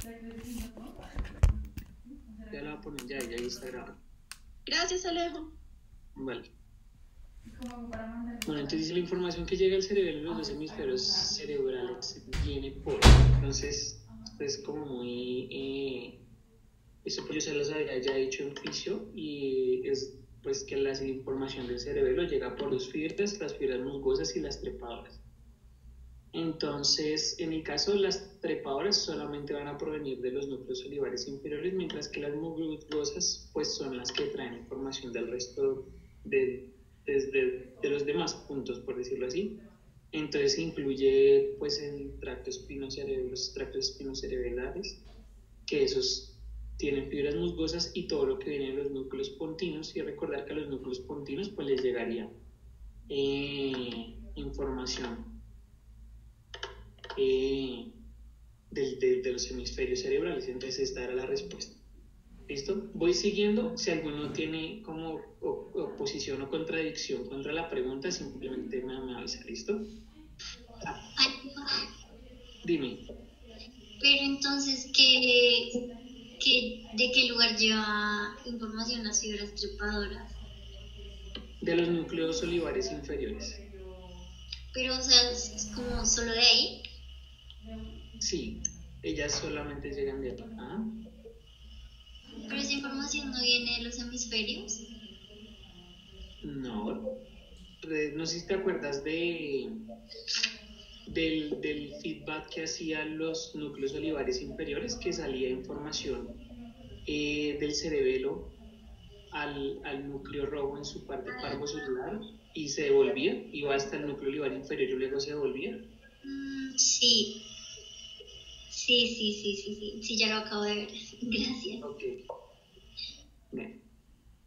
Ya la voy a poner, ya está grabado. Gracias, Alejo. Vale. Bueno, entonces la información que llega al cerebro en los dos hemisferios cerebrales viene por, entonces, es como muy, eso pues yo se los había ya dicho en juicio, y es pues que la información del cerebelo llega por los fibras, las fibras musgosas y las trepadoras. Entonces, en el caso de las trepadoras solamente van a provenir de los núcleos olivares inferiores, mientras que las musgosas pues son las que traen información del resto de los demás puntos, por decirlo así. Entonces incluye pues el tracto los tractos espinocerebrales, que esos tienen fibras musgosas, y todo lo que viene de los núcleos pontinos, y recordar que a los núcleos pontinos pues les llegaría información de los hemisferios cerebrales. Entonces esta era la respuesta. ¿Listo? Voy siguiendo. Si alguno tiene como oposición o contradicción contra la pregunta, simplemente me avisa. ¿Listo? Dime. Pero entonces, ¿de qué lugar lleva información las fibras trepadoras? De los núcleos olivares inferiores. Pero, o sea, ¿es como solo de ahí? Sí, ellas solamente llegan de aquí. ¿Ah? ¿Pero esa información no viene de los hemisferios? No. No sé si te acuerdas del feedback que hacían los núcleos olivares inferiores, que salía información del cerebelo al núcleo rojo en su parte parvocelular y se devolvía, iba hasta el núcleo olivar inferior y luego se devolvía. Sí. Sí, ya lo acabo de ver. Gracias. Ok. Bien.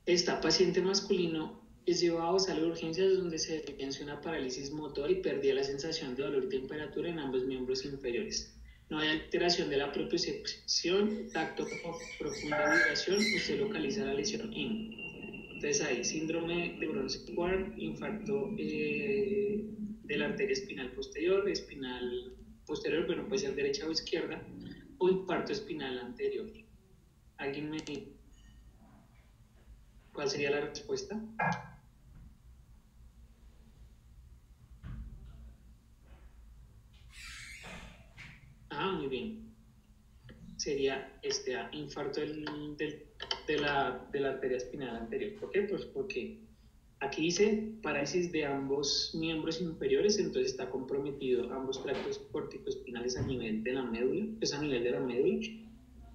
Esta paciente masculino es llevado a sala de urgencias donde se evidencia una parálisis motor y perdía la sensación de dolor y temperatura en ambos miembros inferiores. No hay alteración de la propiocepción, tacto, profunda vibración. Usted localiza la lesión en. Entonces hay síndrome de Bronze-Ward, infarto de la arteria espinal posterior, bueno, puede ser derecha o izquierda, o infarto espinal anterior. ¿Alguien me dice cuál sería la respuesta? Muy bien. Sería infarto de la arteria espinal anterior. ¿Por qué? Pues porque aquí dice parálisis de ambos miembros inferiores, entonces está comprometido ambos tractos corticoespinales a nivel de la médula,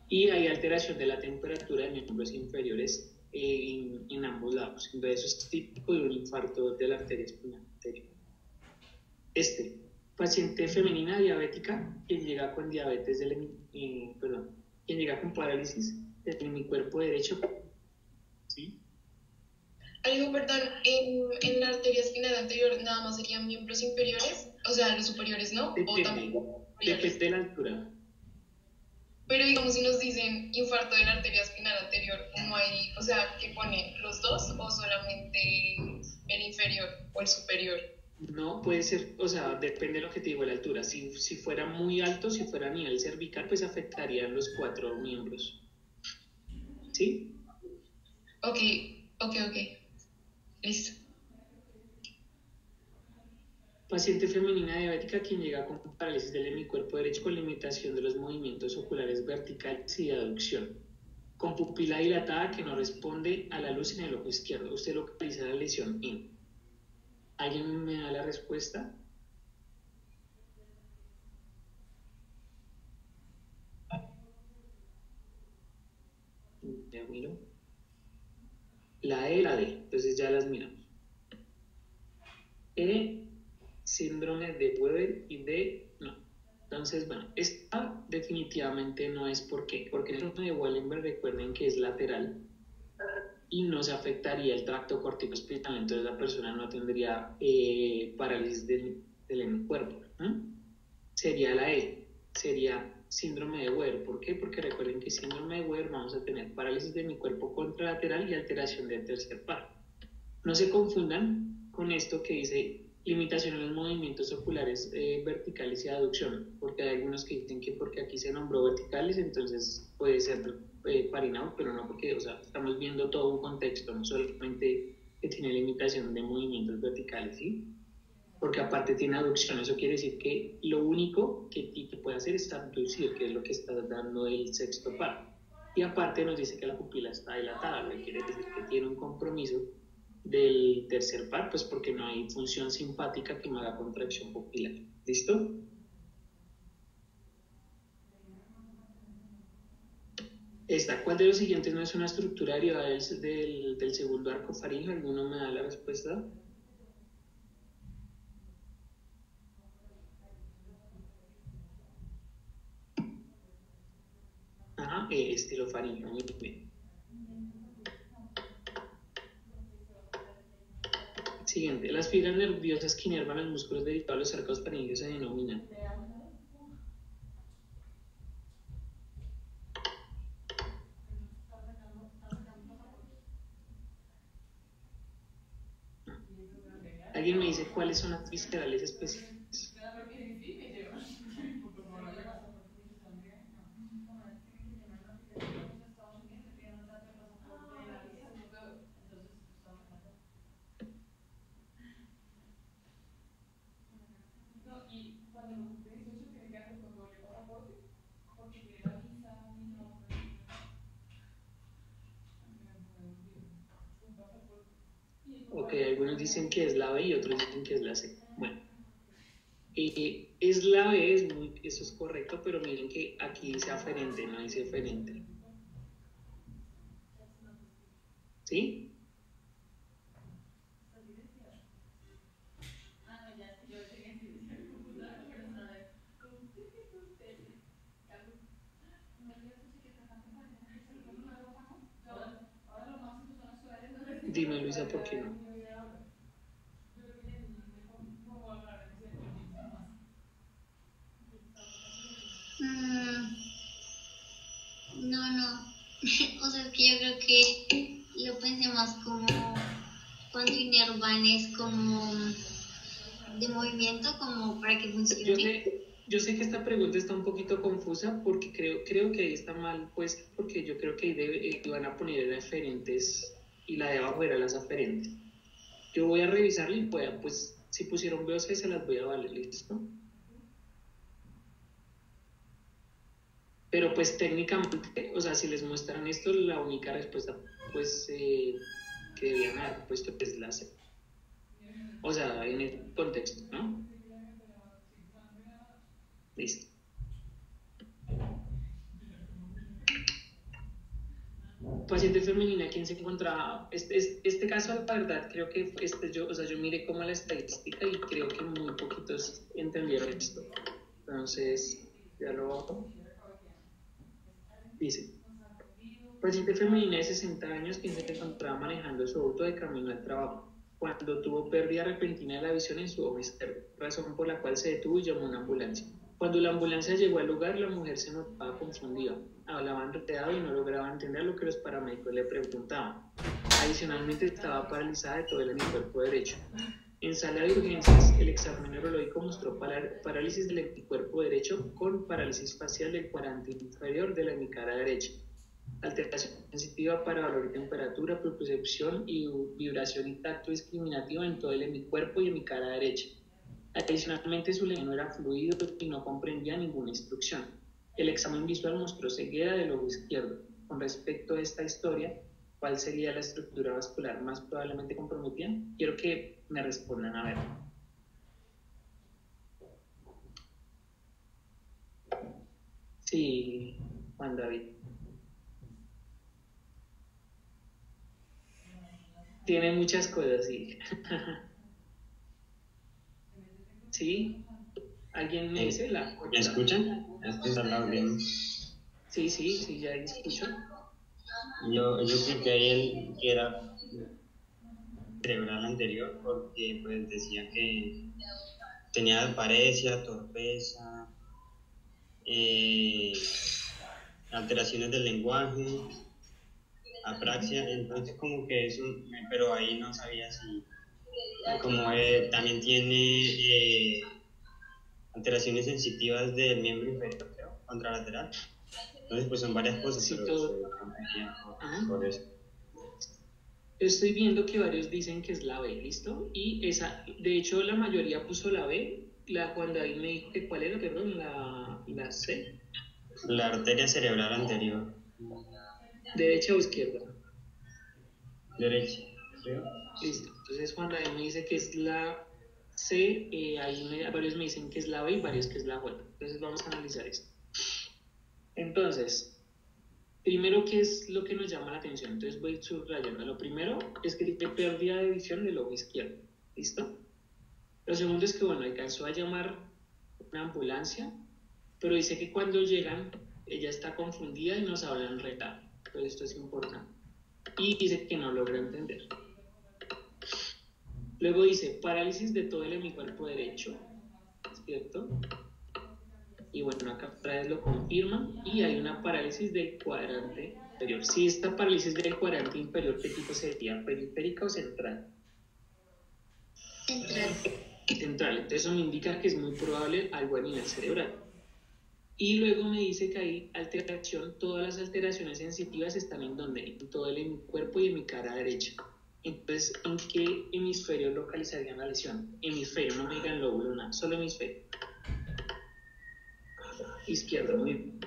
y hay alteración de la temperatura de miembros inferiores en ambos lados. Entonces eso es típico de un infarto de la arteria espinal anterior. Paciente femenina diabética, quien llega con diabetes quien llega con parálisis del hemicuerpo derecho. ¿Sí? Algo, perdón, en la arteria espinal anterior nada más serían miembros inferiores, o sea, los superiores, ¿no? Depende de la altura. Pero digamos, si nos dicen infarto de la arteria espinal anterior, no hay, o sea, ¿qué pone? ¿Los dos o solamente el inferior o el superior? No, puede ser, o sea, depende de lo que te digo, la altura. Si fuera muy alto, si fuera a nivel cervical, pues afectarían los 4 miembros. ¿Sí? Ok. Listo. Paciente femenina diabética quien llega con parálisis del hemicuerpo derecho con limitación de los movimientos oculares verticales y de aducción, con pupila dilatada que no responde a la luz en el ojo izquierdo. Usted localiza la lesión en. ¿Alguien me da la respuesta? Ya miro. La E y la D, entonces ya las miramos. E, síndrome de Weber, y D, no. Entonces, bueno, esta definitivamente no es. ¿Por qué? Porque el síndrome de Wallenberg, recuerden que es lateral y no se afectaría el tracto corticoespinal, entonces la persona no tendría parálisis del hemicuerpo. Sería la E, sería síndrome de Weber. ¿Por qué? Porque recuerden que síndrome de Weber vamos a tener parálisis de hemicuerpo contralateral y alteración del tercer par. No se confundan con esto que dice limitación en los movimientos oculares verticales y aducción, porque hay algunos que dicen que porque aquí se nombró verticales, entonces puede ser parinado, pero no porque, o sea, estamos viendo todo un contexto, no solamente que tiene limitación de movimientos verticales, ¿sí? Porque aparte tiene aducción, eso quiere decir que lo único que puede hacer es abducir, que es lo que está dando el sexto par. Y aparte nos dice que la pupila está dilatada, lo que quiere decir que tiene un compromiso del tercer par, pues porque no hay función simpática que me haga contracción pupilar. ¿Listo? ¿Cuál de los siguientes no es una estructura derivada del segundo arco faríngeo? ¿Alguno me da la respuesta? Ajá, estilofaringeo, muy bien. Siguiente, las fibras nerviosas que inervan los músculos derivados de los arcos faringeos se denominan. ¿Alguien me dice cuáles son las viscerales especiales? Ok, algunos dicen que es la B y otros dicen que es la C. Bueno, es la B, eso es correcto, pero miren que aquí dice aferente, no dice eferente. ¿Sí? Dime, Luisa, ¿por qué no? No. O sea, es que yo creo que lo pensé más como cuando inervan es como de movimiento, como para que funcione. Yo sé que esta pregunta está un poquito confusa porque creo que ahí está mal puesta, porque yo creo que ahí van a poner referentes y la de abajo era las aferentes. Yo voy a revisarla y pues si pusieron B o C se las voy a valer, ¿listo? Pero pues técnicamente, o sea, si les muestran esto, la única respuesta pues que debían haber puesto es la C. O sea, en el contexto, ¿no? Listo. Paciente femenina, ¿quién se encontraba? Este caso, la verdad, creo que yo miré como la estadística y creo que muy poquitos entendieron esto. Entonces, ya lo bajo. Dice, paciente femenina de 60 años, quien se encontraba manejando su auto de camino al trabajo, cuando tuvo pérdida repentina de la visión en su ojo izquierdo, razón por la cual se detuvo y llamó a una ambulancia. Cuando la ambulancia llegó al lugar, la mujer se notaba confundida, hablaba enredado y no lograba entender lo que los paramédicos le preguntaban. Adicionalmente, estaba paralizada de todo el hemicuerpo derecho. En sala de urgencias, el examen neurológico mostró parálisis del hemicuerpo derecho con parálisis facial del cuadrante inferior de la hemicara derecha, alteración sensitiva para valor de temperatura, propiocepción y vibración y tacto discriminativo en todo el hemicuerpo y hemicara derecha. Adicionalmente, su lenguaje no era fluido y no comprendía ninguna instrucción. El examen visual mostró ceguera del ojo izquierdo. Con respecto a esta historia, ¿cuál sería la estructura vascular más probablemente comprometida? Quiero que me respondan a ver. Sí, Juan David. Tiene muchas cosas, sí. ¿Sí? ¿Alguien me dice la? ¿Me escuchan? ¿Estoy hablando bien? Sí, ya escucho. Yo creo que ahí él era cerebral anterior porque pues decía que tenía paresia, torpeza, alteraciones del lenguaje, apraxia, entonces como que eso, pero ahí no sabía si como también tiene alteraciones sensitivas del miembro inferior, creo, contralateral. Entonces, pues son varias cosas, Sí, pero todo. se cambiaría por eso. Estoy viendo que varios dicen que es la B, ¿listo? Y esa, de hecho, la mayoría puso la B. Juan David me dijo que cuál era, perdón, la C. La arteria cerebral anterior. ¿Derecha o izquierda? Derecha, creo. Listo. Entonces Juan David me dice que es la C, varios me dicen que es la B y varios que es la J. Entonces vamos a analizar esto. Entonces, primero, ¿qué es lo que nos llama la atención? Entonces voy subrayando. Lo primero es que tiene pérdida de visión del ojo izquierdo. ¿Listo? Lo segundo es que, bueno, alcanzó a llamar una ambulancia, pero dice que cuando llegan, ella está confundida y nos habla en retado. Entonces esto es importante. Y dice que no logra entender. Luego dice, parálisis de todo el hemicuerpo derecho, ¿cierto? Y bueno, acá otra vez lo confirma. Y hay una parálisis del cuadrante inferior. Si esta parálisis del cuadrante inferior, ¿qué tipo sería? ¿Periférica o central? Central. Entonces eso me indica que es muy probable algo a nivel cerebral. Y luego me dice que hay alteración, todas las alteraciones sensitivas están en donde, en todo el cuerpo y en mi cara derecha. Entonces, ¿en qué hemisferio localizarían la lesión? Hemisferio, no me digan lóbulo, nada, solo hemisferio. Izquierdo, muy bien.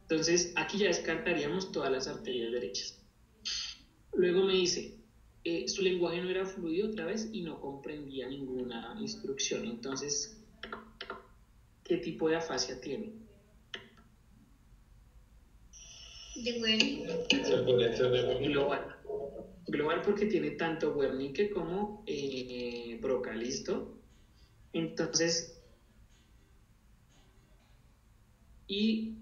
Entonces, aquí ya descartaríamos todas las arterias derechas. Luego me dice, su lenguaje no era fluido otra vez y no comprendía ninguna instrucción. Entonces, ¿qué tipo de afasia tiene? De Wernicke. Global porque tiene tanto Wernicke como Broca, ¿listo? Entonces, listo.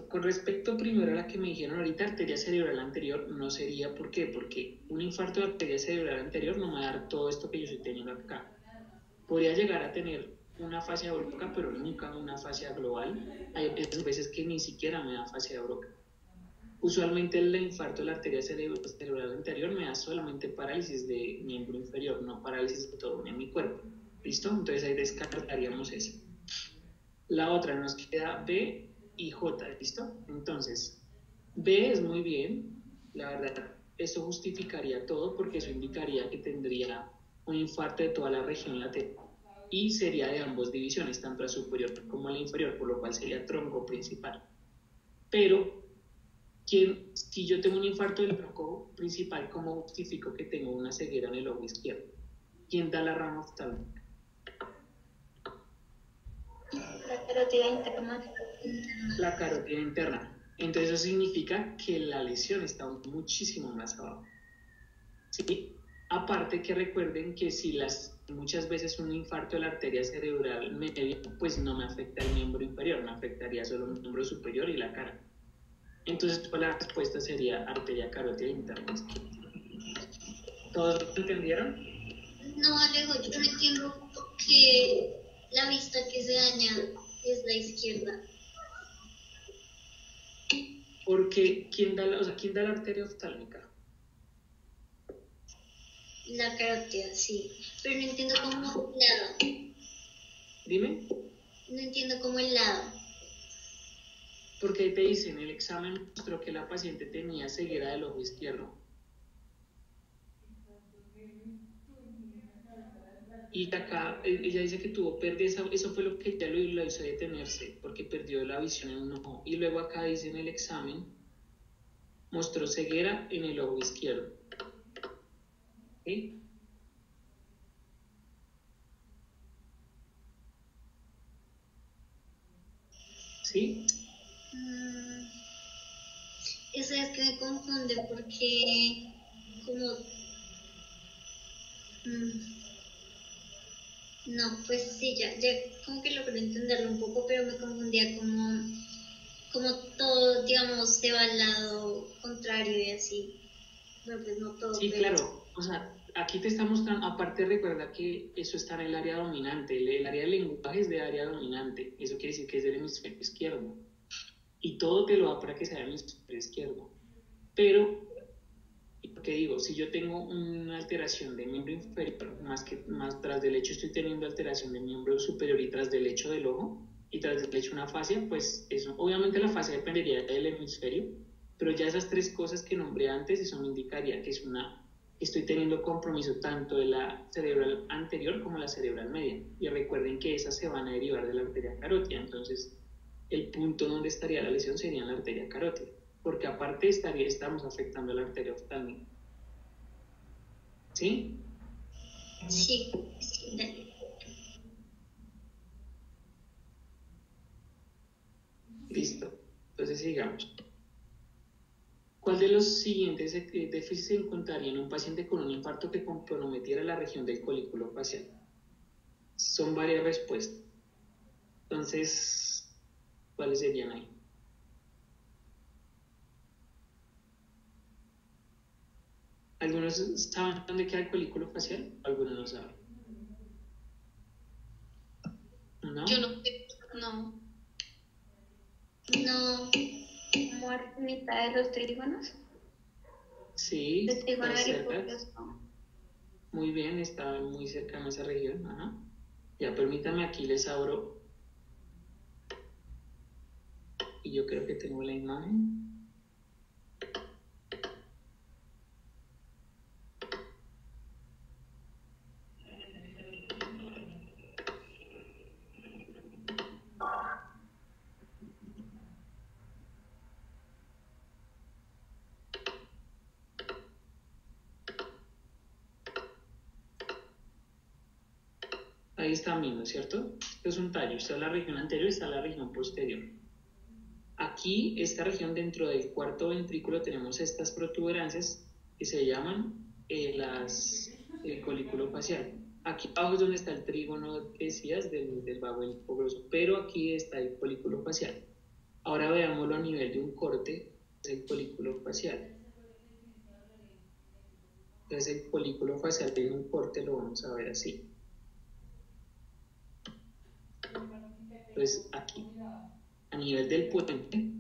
Con respecto primero a la que me dijeron ahorita, arteria cerebral anterior, no sería, ¿por qué? Porque un infarto de arteria cerebral anterior no me va a dar todo esto que yo estoy teniendo acá. Podría llegar a tener una fascia de Broca, pero nunca una fascia global. Hay veces que ni siquiera me da fascia de Broca. Usualmente el infarto de la arteria cerebral anterior me da solamente parálisis de miembro inferior, no parálisis de todo en mi cuerpo. ¿Listo? Entonces ahí descartaríamos eso. La otra nos queda B y J, ¿listo? Entonces, B es muy bien, la verdad, eso justificaría todo porque eso indicaría que tendría un infarto de toda la región lateral y sería de ambas divisiones, tanto la superior como la inferior, por lo cual sería tronco principal. Pero si yo tengo un infarto del tronco principal, ¿cómo justifico que tengo una ceguera en el ojo izquierdo? ¿Quién da la rama oftálmica? La carótida interna. La carótida interna. Entonces eso significa que la lesión está muchísimo más abajo. ¿Sí? Aparte que recuerden que si muchas veces un infarto de la arteria cerebral media, pues no me afecta el miembro inferior, me afectaría solo el miembro superior y la cara. Entonces la respuesta sería arteria carótida interna. ¿Todos lo entendieron? No, Alejo, yo no entiendo que la vista que se daña es la izquierda. Porque ¿quién da la arteria oftálmica? La carótida, sí. Pero no entiendo cómo el lado. Dime. No entiendo cómo el lado. Porque ahí te dicen, el examen mostró que la paciente tenía ceguera del ojo izquierdo. Y acá ella dice que tuvo pérdida, eso fue lo que ya lo hizo detenerse, porque perdió la visión en un ojo. Y luego acá dice en el examen, mostró ceguera en el ojo izquierdo. ¿Sí? ¿Sí? Eso es que me confunde porque como... no, pues sí, ya como que logré entenderlo un poco, pero me confundía como todo, digamos, se va al lado contrario y así. Bueno, pues no todo. Sí, pero... claro. O sea, aquí te está mostrando, aparte recuerda que eso está en el área dominante, el área del lenguaje es de área dominante, eso quiere decir que es del hemisferio izquierdo. Y todo te lo da para que sea del hemisferio izquierdo. Pero ¿Y por qué digo? Si yo tengo una alteración de miembro inferior, más tras del lecho estoy teniendo alteración de miembro superior y tras del lecho del ojo, y tras del lecho una fascia, pues eso, obviamente la fascia dependería del hemisferio, pero ya esas tres cosas que nombré antes, eso me indicaría que estoy teniendo compromiso tanto de la cerebral anterior como la cerebral media. Y recuerden que esas se van a derivar de la arteria carótida, entonces el punto donde estaría la lesión sería en la arteria carótida, porque aparte estamos afectando la arteria oftalmica. ¿Sí? Sí, sí, dale. Listo. Entonces sigamos. ¿Cuál de los siguientes déficits se encontraría en un paciente con un infarto que comprometiera la región del colículo facial? Son varias respuestas. Entonces, ¿cuáles serían ahí? ¿Algunos saben dónde queda el colículo facial? Algunos no saben. ¿No? Yo no sé. No. No. Como arribita de los trígonos. Sí, Los trígonos está cerca. hipófisis. Muy bien, está muy cercano a esa región. Ajá. Ya, permítame, aquí les abro. Y yo creo que tengo la imagen. Ahí está mismo, ¿cierto? Esto es un tallo, está la región anterior y está la región posterior. Aquí, esta región dentro del cuarto ventrículo tenemos estas protuberancias que se llaman el colículo facial. Aquí abajo es donde está el trígono que decías del vago hipogroso, pero aquí está el colículo facial. Ahora veámoslo a nivel de un corte, es el colículo facial. Entonces el colículo facial tiene un corte, lo vamos a ver así. Entonces aquí, a nivel del puente,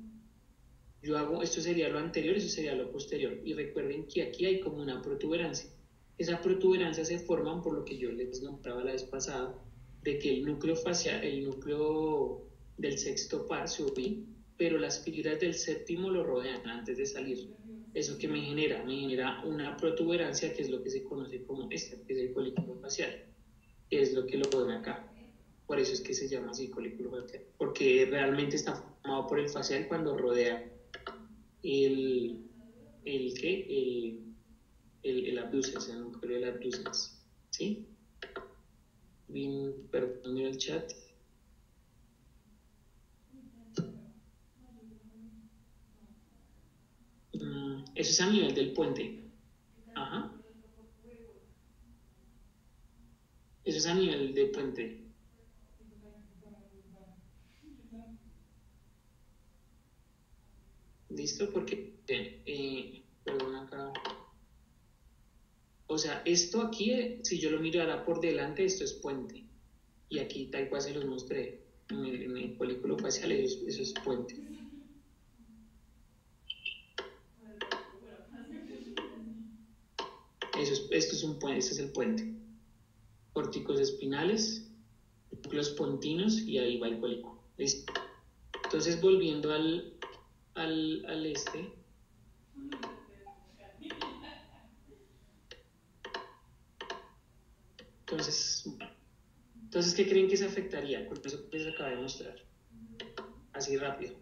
yo hago, esto sería lo anterior, eso sería lo posterior. Y recuerden que aquí hay como una protuberancia. Esa protuberancia se forma por lo que yo les nombraba la vez pasada, de que el núcleo facial, el núcleo del sexto par se ubica, pero las fibras del séptimo lo rodean antes de salir. ¿Eso que me genera? Me genera una protuberancia que es lo que se conoce como esta, que es el colículo facial, que es lo que lo ven acá. Por eso es que se llama así colículo facial, porque realmente está formado por el facial cuando rodea el abducens, el núcleo del abducens, ¿sí? Bien, perdón, mira el chat. Eso es a nivel del puente. Ajá. Eso es a nivel del puente. ¿Listo? Porque, perdón acá. O sea, esto aquí, si yo lo mirara por delante, esto es puente. Y aquí tal cual se los mostré. En el folículo facial, eso es puente. Esto es un puente, este es el puente. Córticos espinales, núcleos pontinos y ahí va el folículo. ¿Listo? Entonces, volviendo al este. Entonces, ¿qué creen que se afectaría con eso que les acabé de mostrar? Así rápido.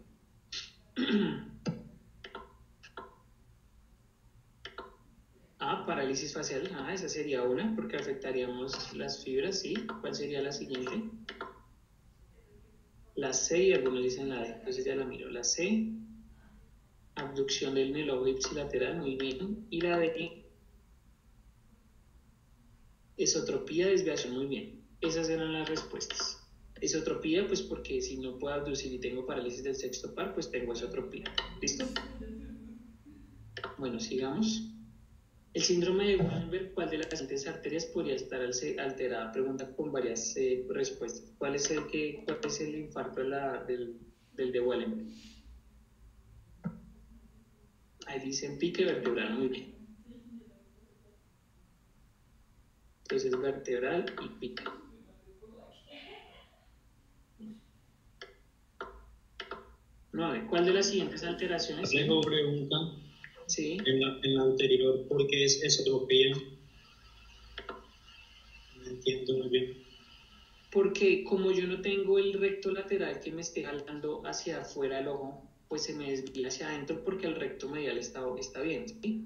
Parálisis facial. Esa sería una, porque afectaríamos las fibras, ¿sí? ¿Cuál sería la siguiente? La C, y algunos dicen la D, entonces ya la miro. La C, abducción del lobo ipsilateral, muy bien. Y la D, esotropía, desviación, muy bien. Esas eran las respuestas. Esotropía, pues porque si no puedo abducir y tengo parálisis del sexto par, pues tengo esotropía. ¿Listo? Bueno, sigamos. El síndrome de Wallenberg, ¿cuál de las siguientes arterias podría estar alterada? Pregunta con varias respuestas. ¿Cuál es el infarto del de Wallenberg? Ahí dicen pique vertebral, muy bien. Entonces vertebral y pica. No, ¿cuál de las siguientes alteraciones? Alejo pregunta, Sí. en la anterior, ¿por qué es esotropía? No entiendo muy bien. Porque como yo no tengo el recto lateral que me esté jalando hacia afuera el ojo, pues se me desvía hacia adentro porque el recto medial está bien, ¿sí?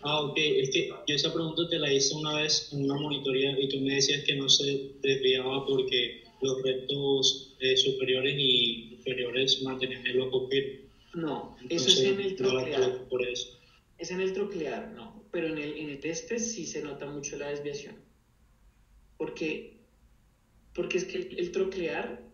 Ok, es que yo esa pregunta te la hice una vez en una monitoría y tú me decías que no se desviaba porque los rectos superiores y inferiores mantenían el ojo firme. No, Entonces, eso es en el no la troclear. coloco por eso. Es en el troclear, no. Pero en el este sí se nota mucho la desviación. Porque es que el troclear,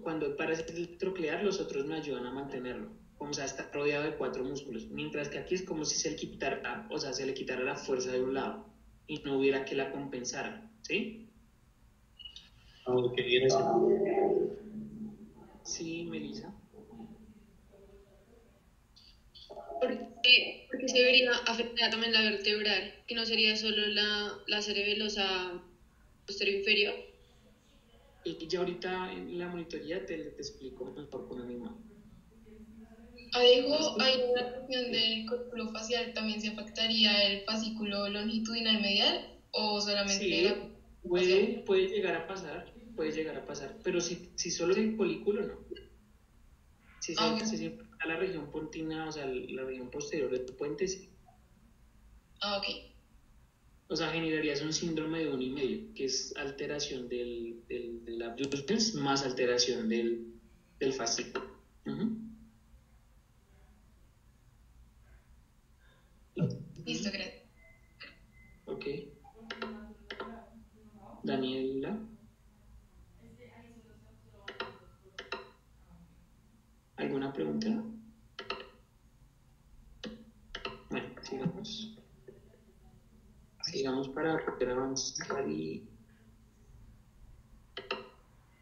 cuando paras el troclear, los otros me ayudan a mantenerlo. Como sea, está rodeado de 4 músculos. Mientras que aquí es como si se le quitara, se le quitara la fuerza de un lado y no hubiera que la compensara, ¿sí? Ok, gracias. Sí, Melissa. Porque se vería afectada también la vertebral, que no sería solo la cerebelosa posterior inferior. Y ya ahorita en la monitoría te explico mejor con el mismo. Alejo, ¿hay una cuestión del córpulo facial? ¿También se afectaría el fascículo longitudinal medial o solamente Sí, la puede llegar a pasar, pero si solo es el folículo, no. Si Ah, se impacta la región pontina, o sea, la región posterior del puente, sí. ok. O sea, generarías un síndrome de 1,5, que es alteración del abducens más alteración del fascículo. Listo, gracias. Ok. Daniela. ¿Alguna pregunta? Bueno, sigamos. Sigamos para poder avanzar y...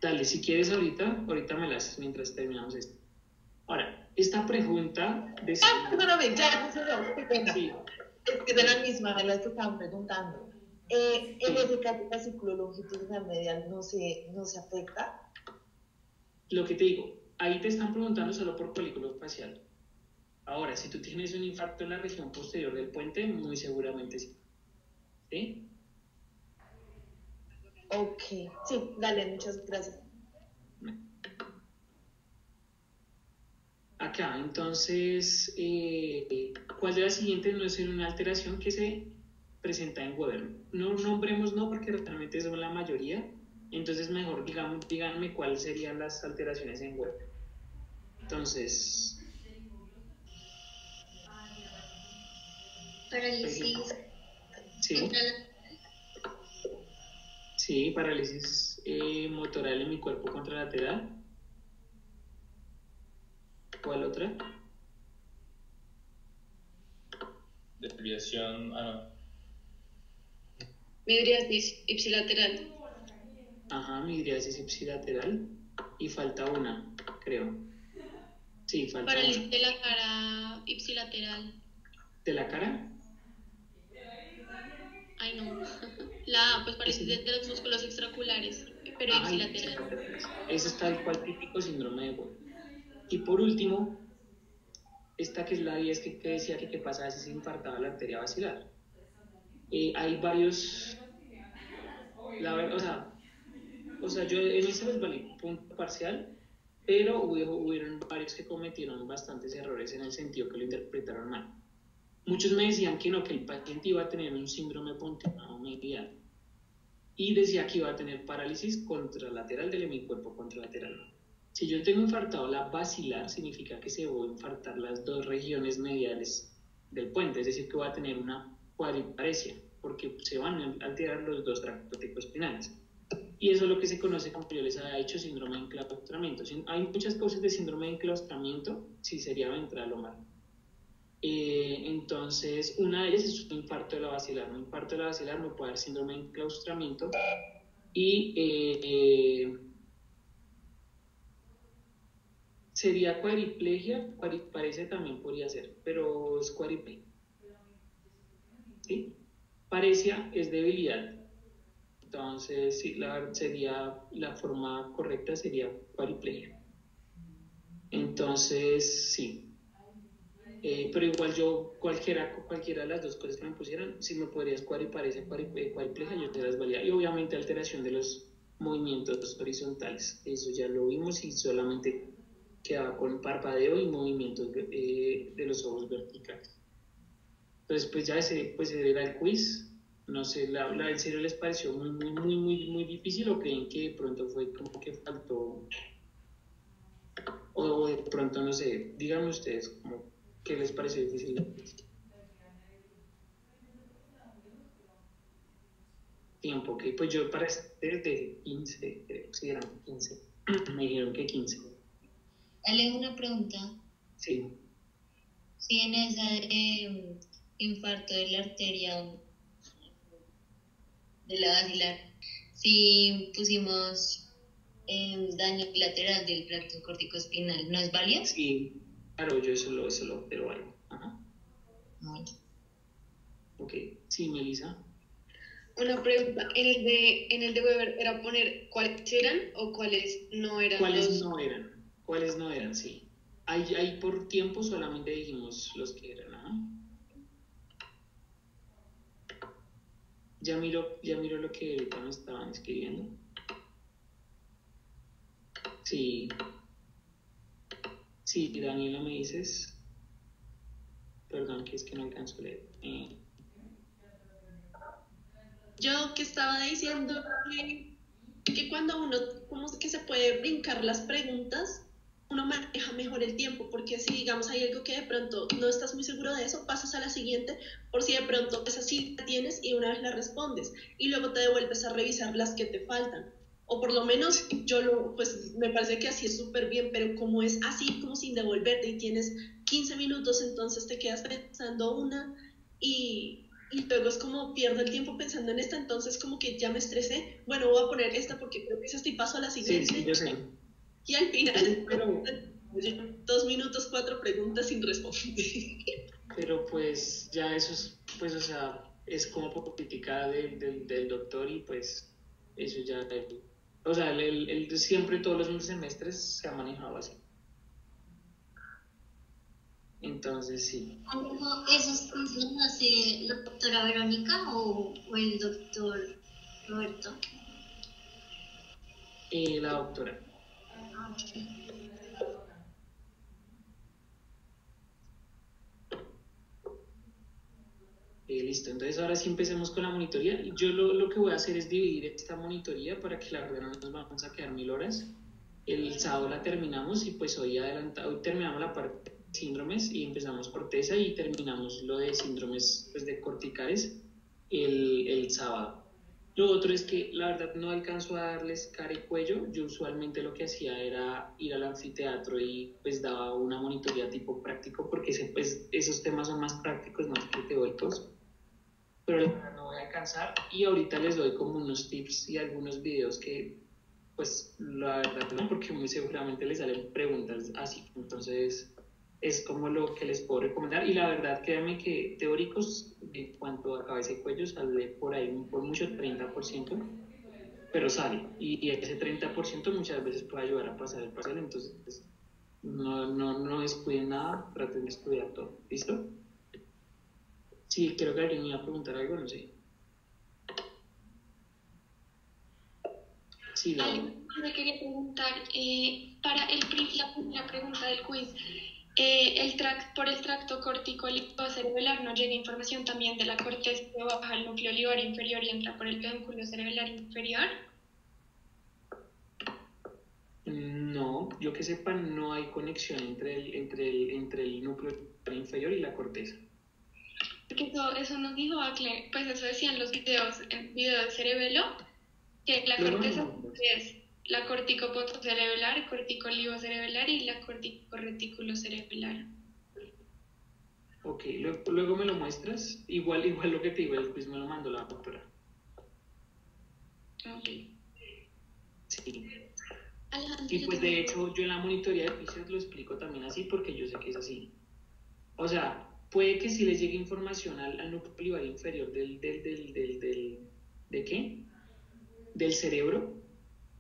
Dale, si quieres ahorita me la haces mientras terminamos esto. Ahora, esta pregunta de... Perdóname, ya, qué pena. Sí. Es que de la misma de las que estaban preguntando. En ese caso, el fascículo longitudinal medial no se afecta. Lo que te digo, ahí te están preguntando solo por folículo facial. Ahora, si tú tienes un infarto en la región posterior del puente, muy seguramente sí. ¿Sí? Ok, sí, dale, muchas gracias. Acá, entonces, ¿cuál de las siguientes no es una alteración que se presenta en Weber? No nombremos no porque realmente son la mayoría, entonces mejor díganme cuáles serían las alteraciones en Weber. Entonces... Parálisis. Sí. Sí, parálisis motoral en mi cuerpo contralateral. ¿Cuál otra? Desviación, Midriasis ipsilateral. Ajá, midriasis ipsilateral. Y falta una, creo. Sí, falta Parálisis una. de la cara ipsilateral. ¿De la cara? Ay, no. Pues parálisis de los músculos extraoculares, pero ipsilateral. Ese está el cual típico síndrome de Wolff. Y por último, esta que es la 10 que decía que pasa a veces se infartaba la arteria basilar. Hay varios... O sea, yo en ese les valí punto parcial, pero hubieron varios que cometieron bastantes errores en el sentido que lo interpretaron mal. Muchos me decían que no, que el paciente iba a tener un síndrome pontinado medial y decía que iba a tener parálisis contralateral del hemicuerpo contralateral. Si yo tengo infartado la basilar, significa que se van a infartar las dos regiones mediales del puente, es decir, que va a tener una cuadriparesia, porque se van a alterar los dos tractos espinales. Y eso es lo que se conoce, como yo les había dicho, síndrome de enclaustramiento. Hay muchas causas de síndrome de enclaustramiento, si sería ventral o mal. Entonces, una de ellas es un infarto de la basilar. Un infarto de la basilar me puede dar síndrome de enclaustramiento y sería cuadriplegia, cuadriparesia también podría ser, pero es cuadriplegia. ¿Sí? parecia es debilidad. Entonces, sí, la forma correcta sería cuadriplegia. Entonces, sí. Pero igual yo, cualquiera de las dos cosas que me pusieran, si me podrías cuadriparesia, cuadriplegia, yo te las valía. Y obviamente alteración de los movimientos horizontales. Eso ya lo vimos y solamente quedaba con parpadeo y movimientos de los ojos verticales. Entonces, pues ya ese era el quiz. No sé, ¿en serio les pareció muy difícil o creen que de pronto fue como que faltó? O de pronto, no sé, díganme ustedes como qué les pareció difícil. Tiempo, ok, pues yo para desde 15, creo que sí eran 15. Me dijeron que 15. Dale una pregunta. Sí. Si en esa infarto de la arteria de la basilar, si pusimos daño bilateral del tracto corticoespinal, ¿no es válido? Sí, claro, yo eso lo pero algo. Ajá. Bueno. Ok, sí, Melissa. Una pregunta, en el de Weber, ¿era poner cuáles eran o cuáles no eran? ¿Cuáles no eran? Sí. Ahí por tiempo solamente dijimos los que eran, ¿no? Ya miro lo que ahorita me estaban escribiendo. Sí. Sí, Daniela, me dices. Perdón, que es que no alcanzo a leer. Yo que estaba diciendo que cuando uno como que se puede brincar las preguntas, uno maneja mejor el tiempo, porque si digamos hay algo que de pronto no estás muy seguro de eso, pasas a la siguiente por si de pronto esa sí la tienes y una vez la respondes y luego te devuelves a revisar las que te faltan. O por lo menos pues me parece que así es súper bien, pero como es así como sin devolverte y tienes 15 minutos, entonces te quedas pensando una y luego es como pierdo el tiempo pensando en esta, entonces como que ya me estresé, bueno, voy a poner esta porque creo que es esta y paso a la siguiente. Sí, yo sé. Y al final, pero 2 minutos, 4 preguntas sin responder. Pero pues ya eso es, pues o sea, es como por crítica del doctor y pues eso ya, o sea, él siempre todos los semestres se ha manejado así. Entonces sí. ¿Esos cursos los hace la doctora Verónica o el doctor Roberto? La doctora. Listo, entonces ahora sí empecemos con la monitoría. Yo lo que voy a hacer es dividir esta monitoría para que la verdad no nos vamos a quedar 1000 horas. El sábado la terminamos y pues hoy terminamos la parte de síndromes y empezamos corteza y terminamos lo de síndromes pues, de corticales el sábado. Lo otro es que la verdad no alcanzo a darles cara y cuello. Yo usualmente lo que hacía era ir al anfiteatro y pues daba una monitoría tipo práctico porque pues, esos temas son más prácticos, más que teóricos. Pero la verdad no voy a alcanzar y ahorita les doy como unos tips y algunos videos que pues la verdad no, porque muy seguramente les salen preguntas así. Entonces es como lo que les puedo recomendar y la verdad créanme que teóricos en cuanto a cabeza y cuello sale por ahí por mucho 30%, pero sale y ese 30% muchas veces puede ayudar a pasar el parcial, entonces pues, no descuiden nada, traten de estudiar todo. ¿Listo? Sí, creo que alguien me iba a preguntar algo, no sé. Sí, me quería preguntar, para la primera pregunta del quiz, por el tracto córtico cerebelar no llega información también de la corteza que baja al núcleo olivar inferior y entra por el pedúnculo cerebelar inferior. No, yo que sepa no hay conexión entre el núcleo inferior y la corteza. Porque eso nos dijo Acle, pues eso decían los videos, en video de cerebelo, que la corteza es la corticopotocerebelar, corticolivocerebelar y la corticorreticulocerebelar. Ok, luego me lo muestras. Igual lo que te digo, el quiz me lo mandó la doctora. Ok. Sí. Alejandro, Y pues de hecho yo en la monitoría de pisos lo explico también así porque yo sé que es así. O sea, puede que sí les llegue información al núcleo olivar inferior ¿de qué? Del cerebro,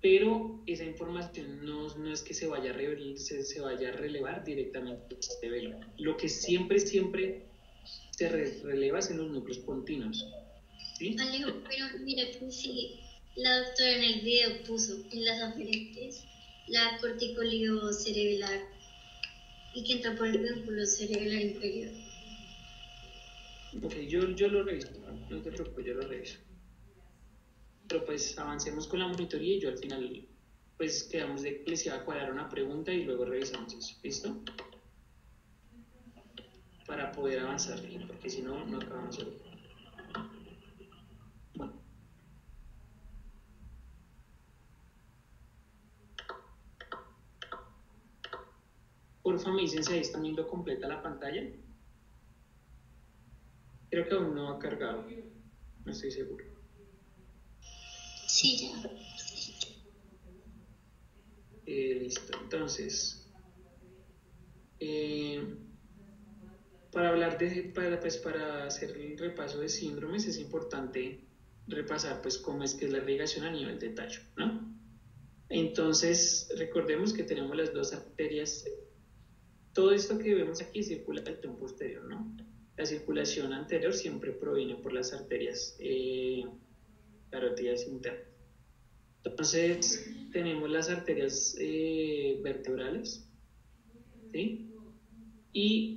pero esa información no es que se vaya a relevar directamente del cerebelo. Lo que siempre se releva es en los núcleos continuos, ¿sí? Alejo, pero mira que sí, la doctora en el video puso en las aferentes la corticolio cerebelar y que entra por el vínculo cerebelar inferior. Ok, yo lo reviso, no te preocupes, yo lo reviso. Pero pues avancemos con la monitoría y yo al final pues quedamos de que les iba a cuadrar una pregunta y luego revisamos eso, ¿listo? Para poder avanzar, porque si no, no acabamos el... Bueno. Porfa, me dicen si ahí están viendo completa la pantalla. Creo que aún no ha cargado, no estoy seguro. Sí, ya. Listo, entonces, para hablar para hacer el repaso de síndromes es importante repasar pues cómo es que es la irrigación a nivel de tallo, ¿no? Entonces, recordemos que tenemos las dos arterias, todo esto que vemos aquí circula del tronco posterior, ¿no? La circulación anterior siempre proviene por las arterias carótidas internas. Entonces, tenemos las arterias vertebrales, ¿sí? Y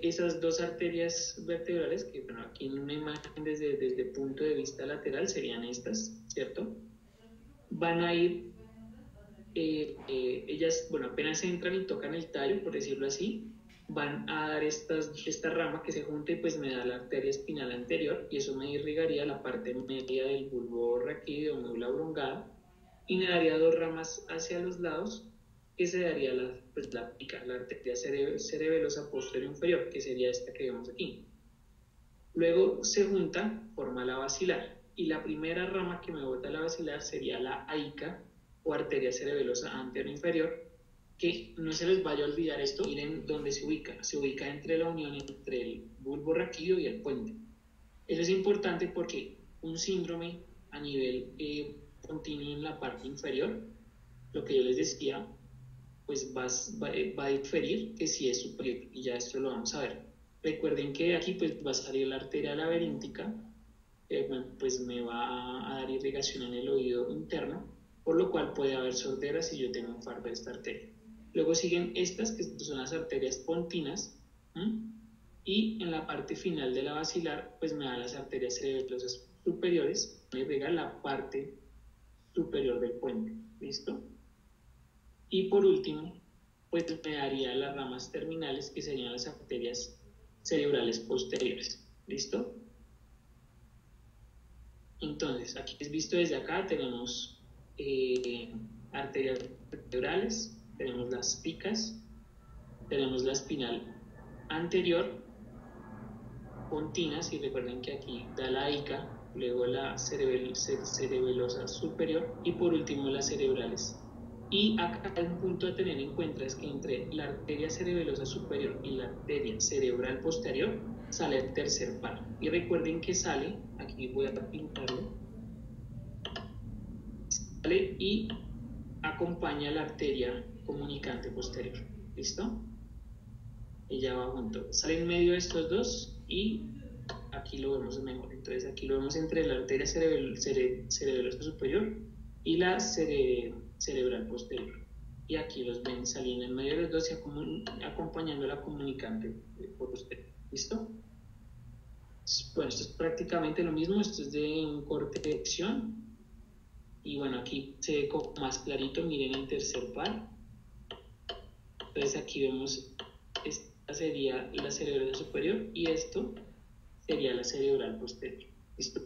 esas dos arterias vertebrales, que bueno, aquí en una imagen desde el punto de vista lateral serían estas, ¿cierto? Van a ir, ellas, bueno, apenas entran y tocan el tallo, por decirlo así, van a dar esta rama que se junta y pues me da la arteria espinal anterior y eso me irrigaría la parte media del bulbo raquídeo o médula oblongada y me daría dos ramas hacia los lados que se daría la pica, la arteria cerebelosa posterior inferior, que sería esta que vemos aquí. Luego se junta, forma la basilar y la primera rama que me bota la basilar sería la aica o arteria cerebelosa anterior inferior, que no se les vaya a olvidar esto, miren dónde se ubica entre la unión entre el bulbo raquídeo y el puente. Eso es importante porque un síndrome a nivel continuo en la parte inferior, lo que yo les decía, pues va a diferir que si es superior, y ya esto lo vamos a ver. Recuerden que aquí pues va a salir la arteria laberíntica, pues me va a dar irrigación en el oído interno, por lo cual puede haber sordera si yo tengo un infarto de esta arteria. Luego siguen estas, que son las arterias pontinas, y en la parte final de la basilar, pues me da las arterias cerebelosas superiores, me irriga la parte superior del puente, ¿listo? Y por último, pues me daría las ramas terminales, que serían las arterias cerebrales posteriores, ¿listo? Entonces, aquí es visto desde acá, tenemos arterias vertebrales, tenemos las picas, tenemos la espinal anterior, pontinas, y recuerden que aquí da la aica, luego la cerebelosa superior y por último las cerebrales. Y acá hay un punto a tener en cuenta, es que entre la arteria cerebelosa superior y la arteria cerebral posterior sale el tercer par. Y recuerden que sale, aquí voy a pintarlo, sale y acompaña la arteria comunicante posterior. ¿Listo? Ella va junto. Sale en medio de estos dos y aquí lo vemos mejor. Entonces aquí lo vemos entre la arteria cerebelosa superior y la cerebral posterior. Y aquí los ven saliendo en medio de los dos y acompañando a la comunicante posterior. ¿Listo? Bueno, esto es prácticamente lo mismo. Esto es de un corte de sección. Y bueno, aquí se ve como más clarito. Miren el tercer par. Entonces aquí vemos, esta sería la cerebral superior y esto sería la cerebral posterior. ¿Listo?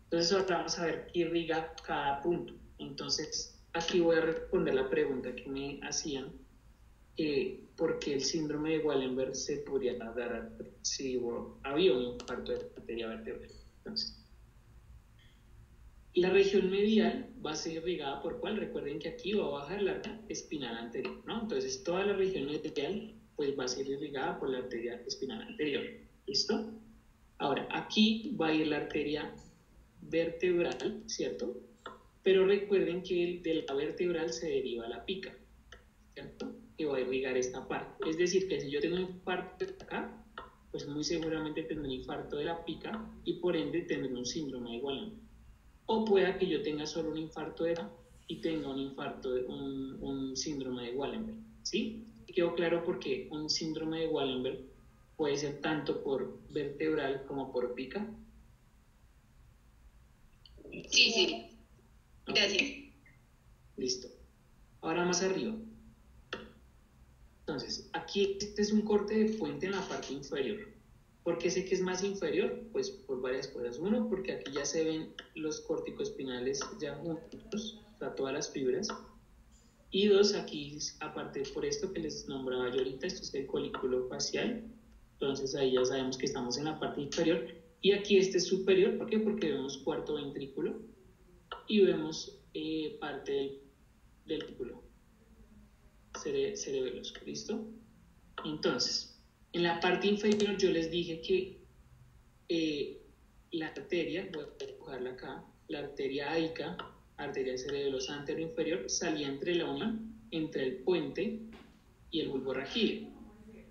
Entonces ahora vamos a ver qué irriga cada punto. Entonces aquí voy a responder la pregunta que me hacían, ¿por qué el síndrome de Wallenberg se podría dar si había un infarto de arteria vertebral? Entonces, la región medial va a ser irrigada por ¿cuál? Recuerden que aquí va a bajar la espinal anterior, ¿no? Entonces toda la región medial pues va a ser irrigada por la arteria espinal anterior. ¿Listo? Ahora, aquí va a ir la arteria vertebral, ¿cierto? Pero recuerden que de la vertebral se deriva la pica, ¿cierto? Que va a irrigar esta parte. Es decir, que si yo tengo un infarto de acá, pues muy seguramente tendré un infarto de la pica y por ende tendré un síndrome de Wallenberg. O pueda que yo tenga solo un infarto de acá y tenga un infarto, un síndrome de Wallenberg, ¿sí? Quedó claro porque un síndrome de Wallenberg puede ser tanto por vertebral como por pica. Sí, sí. Gracias. Listo. Ahora más arriba. Entonces, aquí este es un corte de puente en la parte inferior. ¿Por qué sé que es más inferior? Pues por varias cosas. Uno, porque aquí ya se ven los corticoespinales ya juntos, o sea, todas las fibras. Y dos, aquí, aparte por esto que les nombraba yo ahorita, esto es el colículo facial. Entonces ahí ya sabemos que estamos en la parte inferior. Y aquí este es superior. ¿Por qué? Porque vemos cuarto ventrículo y vemos parte del ventrículo cerebeloso. ¿Listo? Entonces, en la parte inferior yo les dije que la arteria, voy a dibujarla acá, la arteria áica, arteria cerebelosa anterior inferior, salía entre la unión entre el puente y el bulbo raquídeo.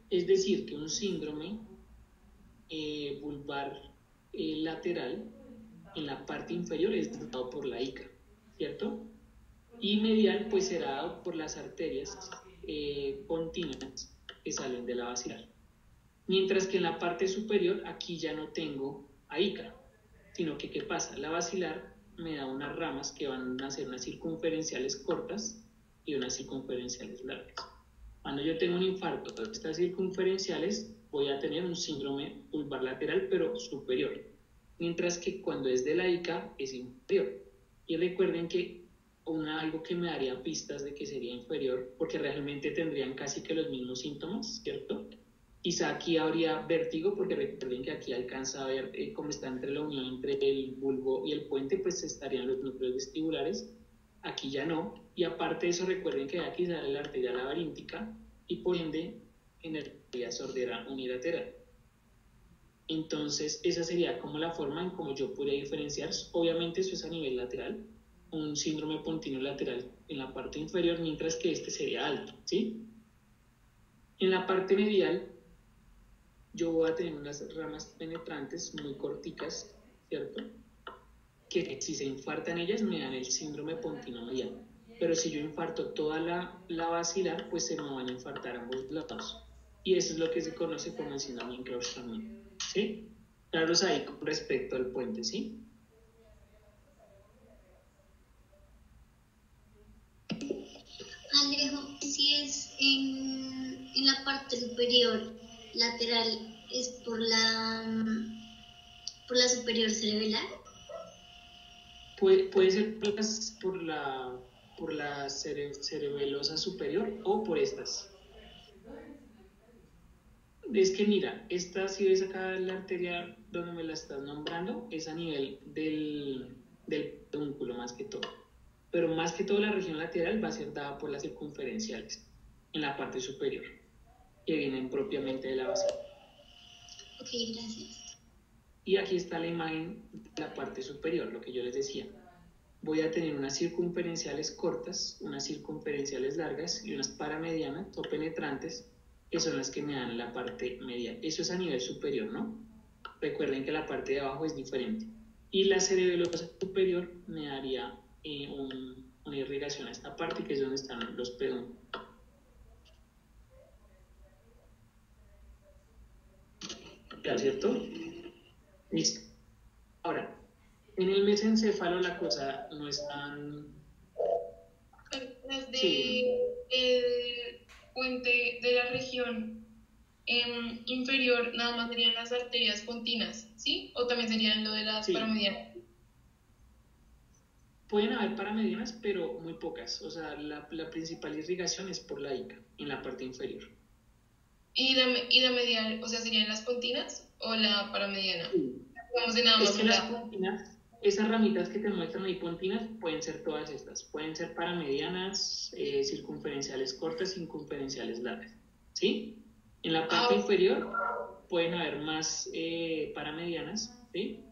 Es decir, que un síndrome vulvar lateral en la parte inferior es dado por la ICA, ¿cierto? Y medial pues será dado por las arterias pontinas que salen de la basilar. Mientras que en la parte superior aquí ya no tengo a ICA, sino que ¿qué pasa? La basilar me da unas ramas que van a ser unas circunferenciales cortas y unas circunferenciales largas. Cuando yo tengo un infarto de estas circunferenciales, voy a tener un síndrome vulvar lateral, pero superior. Mientras que cuando es de la ICA, es inferior. Y recuerden que algo que me daría pistas de que sería inferior, porque realmente tendrían casi que los mismos síntomas, ¿cierto? Quizá aquí habría vértigo, porque recuerden que aquí alcanza a ver cómo está entre la unión entre el bulbo y el puente, pues estarían los núcleos vestibulares. Aquí ya no. Y aparte de eso, recuerden que aquí sale la arteria laberíntica y por ende en la arteria sordera unilateral. Entonces, esa sería como la forma en cómo yo podría diferenciar. Obviamente, eso es a nivel lateral, un síndrome pontino lateral en la parte inferior, mientras que este sería alto, ¿sí? En la parte medial, yo voy a tener unas ramas penetrantes muy corticas, ¿cierto? Que si se infartan ellas me dan el síndrome pontino medial. Pero si yo infarto toda la basilar, pues se me van a infartar ambos lados. Y eso es lo que se conoce como el síndrome Enclaustrement, ¿sí? Claros ahí con respecto al puente, ¿sí? Alejo, si es en la parte superior lateral, ¿es por la superior cerebelar? Puede ser por la cerebelosa superior o por estas. Es que mira, esta, si ves acá la arteria donde me la estás nombrando, es a nivel del pedúnculo más que todo. Pero más que todo la región lateral va a ser dada por las circunferenciales en la parte superior, que vienen propiamente de la base. Ok, gracias. Y aquí está la imagen de la parte superior, lo que yo les decía. Voy a tener unas circunferenciales cortas, unas circunferenciales largas y unas paramedianas o penetrantes, que son las que me dan la parte medial. Eso es a nivel superior, ¿no? Recuerden que la parte de abajo es diferente. Y la cerebelosa superior me daría una irrigación a esta parte, que es donde están los pedúnculos. ¿Ya, cierto? Listo. Ahora, en el mesencéfalo la cosa no es tan... Desde el puente de la región inferior, nada más serían las arterias pontinas, ¿sí? ¿O también serían lo de las paramedianas? Pueden haber paramedianas, pero muy pocas. O sea, la principal irrigación es por la ICA, en la parte inferior. ¿Y la medial, o sea, serían las pontinas o la paramediana? Sí. Vamos de nada más. Es que las pontinas, esas ramitas que te muestran ahí pontinas, pueden ser todas estas. Pueden ser paramedianas, circunferenciales cortas, circunferenciales largas. ¿Sí? En la parte inferior pueden haber más paramedianas, ¿sí?,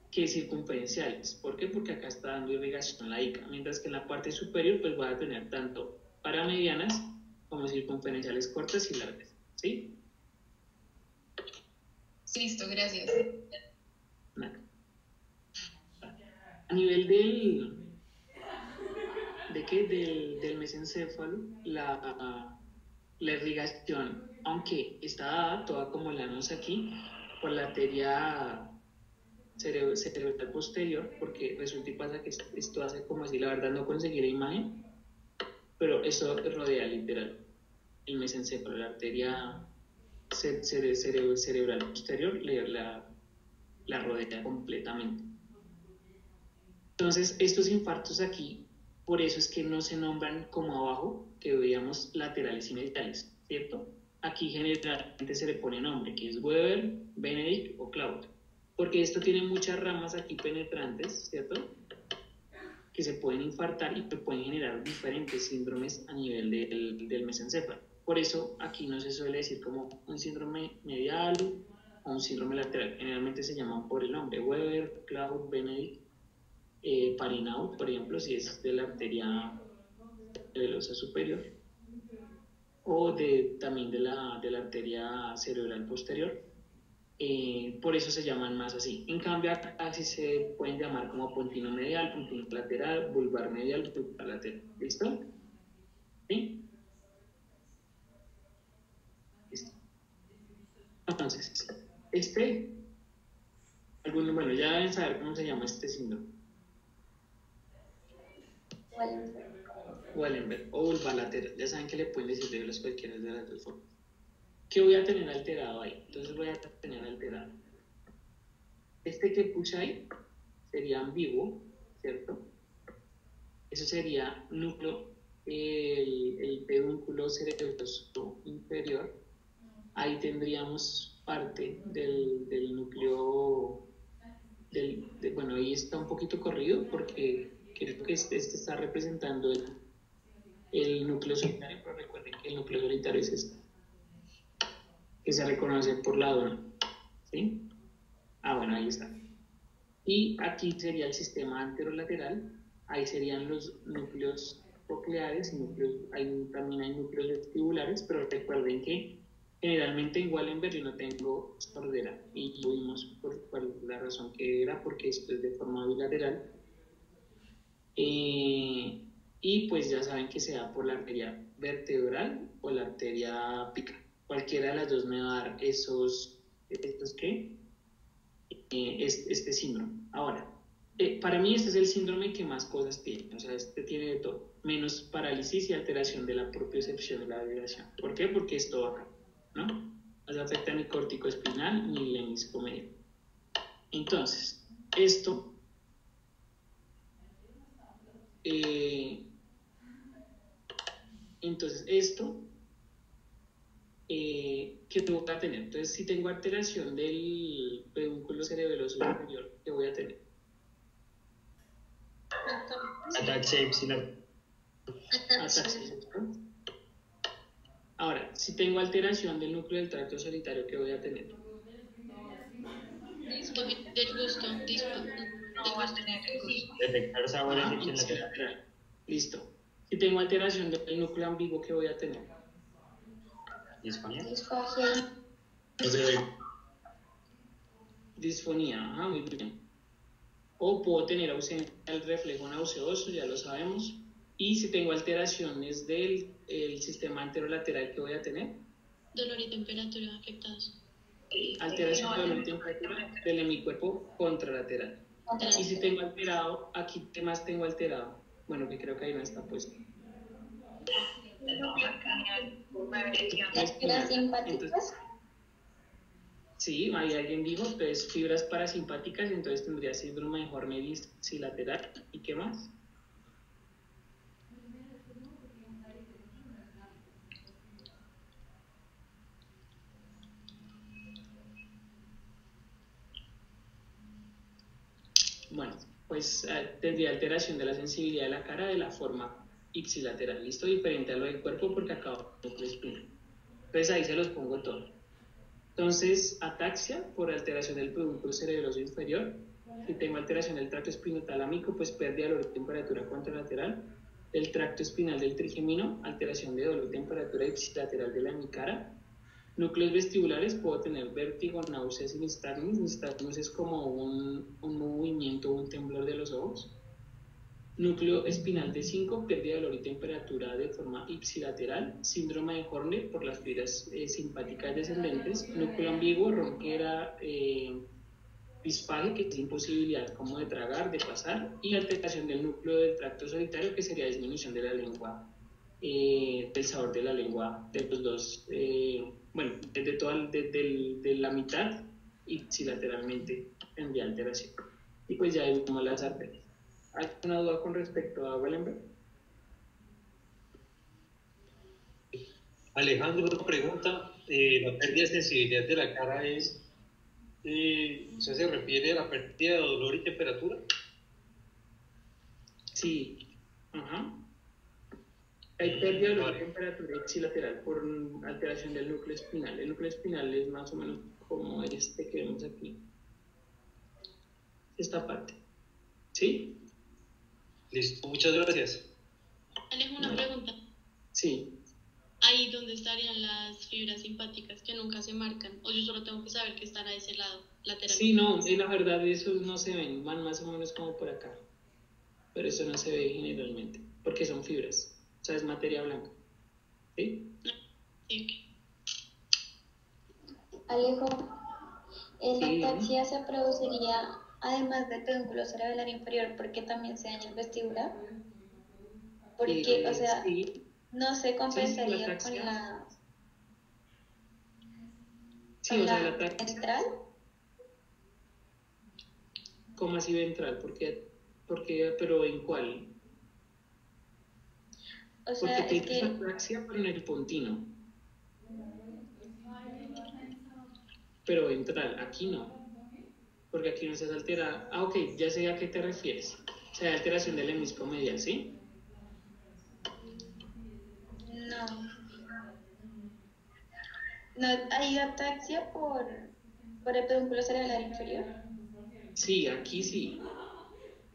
que circunferenciales. ¿Por qué? Porque acá está dando irrigación la ICA, mientras que en la parte superior pues va a tener tanto paramedianas como circunferenciales cortas y largas, ¿sí? Listo, gracias. A nivel del mesencéfalo, la irrigación, aunque está dada toda como la vemos aquí, por la arteria cerebral posterior, porque resulta y pasa que esto hace como así, la verdad no conseguí la imagen, pero eso rodea literal el mesencéfalo, la arteria cerebral posterior la rodea completamente. Entonces, estos infartos aquí, por eso es que no se nombran como abajo, que veíamos laterales y mediales, ¿cierto? Aquí generalmente se le pone nombre, que es Weber, Benedict o Claude, porque esto tiene muchas ramas aquí penetrantes, ¿cierto?, que se pueden infartar y que pueden generar diferentes síndromes a nivel del mesencéfalo. Por eso aquí no se suele decir como un síndrome medial o un síndrome lateral. Generalmente se llaman por el nombre: Weber, Claude, Benedict, Parinau, por ejemplo, si es de la arteria velosa superior, o también de la arteria cerebral posterior. Por eso se llaman más así. En cambio, así se pueden llamar como puntino medial, puntino lateral, vulvar medial, vulvar lateral. ¿Listo? ¿Sí? Listo. Entonces, bueno, ya deben saber cómo se llama este síndrome. Wallenberg o vulvar lateral. Ya saben que le pueden decir de cualquiera de las dos formas. ¿Qué voy a tener alterado ahí? Entonces voy a tener alterado. Este que puse ahí sería ambiguo, ¿cierto? Eso sería núcleo, el pedúnculo cerebroso inferior. Ahí tendríamos parte del núcleo, bueno, ahí está un poquito corrido porque creo que este está representando el núcleo solitario, pero recuerden que el núcleo solitario es este, que se reconoce por la dona, ¿sí? Bueno, ahí está. Y aquí sería el sistema anterolateral, ahí serían los núcleos cocleares, también hay núcleos vestibulares, pero recuerden que generalmente en Wallenberg yo no tengo sordera, y vimos por la razón que era, porque esto es de forma bilateral, y pues ya saben que se da por la arteria vertebral o la arteria pica. Cualquiera de las dos me va a dar estos ¿qué? Este síndrome. Ahora, para mí este es el síndrome que más cosas tiene, o sea, este tiene de todo, menos parálisis y alteración de la propiocepción de la vibración. ¿Por qué? Porque es todo acá, ¿no? No se afecta ni córtico espinal ni el hemisferio medio. Entonces, esto ¿qué tengo que tener? Entonces, si tengo alteración del pedúnculo cerebeloso superior, ¿qué voy a tener? Ataxia ipsilar. Ahora, si tengo alteración del núcleo del tracto solitario, ¿qué voy a tener? Desgusto. No va a tener el gusto. Detectar sabores ipsilateral. Listo. Si tengo alteración del núcleo ambiguo, ¿qué voy a tener? Disfonía. Disfonía, muy bien. O puedo tener ausencia del reflejo nauseoso, ya lo sabemos. Y si tengo alteraciones del sistema anterolateral, ¿qué voy a tener? Dolor y temperatura afectados. Alteración de dolor y temperatura del hemicuerpo contralateral. Y si tengo alterado, aquí, ¿qué más tengo alterado? Bueno, que creo que ahí no está puesto. ¿Fibras simpáticas? Sí, ahí alguien dijo, entonces fibras parasimpáticas, entonces tendría síndrome de Horner ipsilateral. ¿Y qué más? Bueno, pues tendría alteración de la sensibilidad de la cara de la forma ipsilateral. ¿Listo? Diferente a lo del cuerpo porque acá núcleo espinal. Entonces ahí se los pongo todos. Entonces, ataxia por alteración del pedúnculo cerebroso inferior. Si tengo alteración del tracto espinotalámico, pues pérdida de dolor y temperatura contralateral. El tracto espinal del trigemino, alteración de dolor y temperatura ipsilateral de la hemicara. Núcleos vestibulares, puedo tener vértigo, náuseas y nistagmus. Nistagmus es como un movimiento, un temblor de los ojos. Núcleo espinal de 5, pérdida de dolor y temperatura de forma ipsilateral. Síndrome de Horner por las fibras simpáticas descendentes. Núcleo ambiguo, ronquera, disfagia, que es imposibilidad como de tragar, de pasar. Y alteración del núcleo del tracto solitario, que sería disminución de la lengua, del sabor de la lengua, de los dos, bueno, de la mitad ipsilateralmente tendría alteración. Y pues ya vimos las arterias. ¿Hay una duda con respecto a Wallenberg? Alejandro pregunta, la pérdida de sensibilidad de la cara es, o sea, ¿se refiere a la pérdida de dolor y temperatura? Sí, hay pérdida de dolor y temperatura ipsilateral por alteración del núcleo espinal. El núcleo espinal es más o menos como este que vemos aquí, esta parte, ¿sí? Listo, muchas gracias. Alejo, una pregunta. Sí. Ahí donde estarían las fibras simpáticas que nunca se marcan, o yo solo tengo que saber que están a ese lado, lateral. Sí, no, la verdad esos no se ven, van más o menos como por acá, pero eso no se ve generalmente, porque son fibras, o sea, es materia blanca, ¿sí? Sí. Alejo, la ataxia se produciría además del pedúnculo cerebral inferior porque también se daña el vestibular, porque, o sea, no se compensaría con la... Sí, o sea, la ataxia ventral. ¿Cómo así ventral? ¿Por qué? ¿Pero en cuál? O sea, porque tienes ataxia, pero en el pontino. Pero ventral, aquí no. Porque aquí no se altera. Ah, ok, ya sé a qué te refieres. O sea, alteración del hemisco medial, ¿sí? No, hay ataxia por el pedúnculo cerebral inferior. Sí, aquí sí.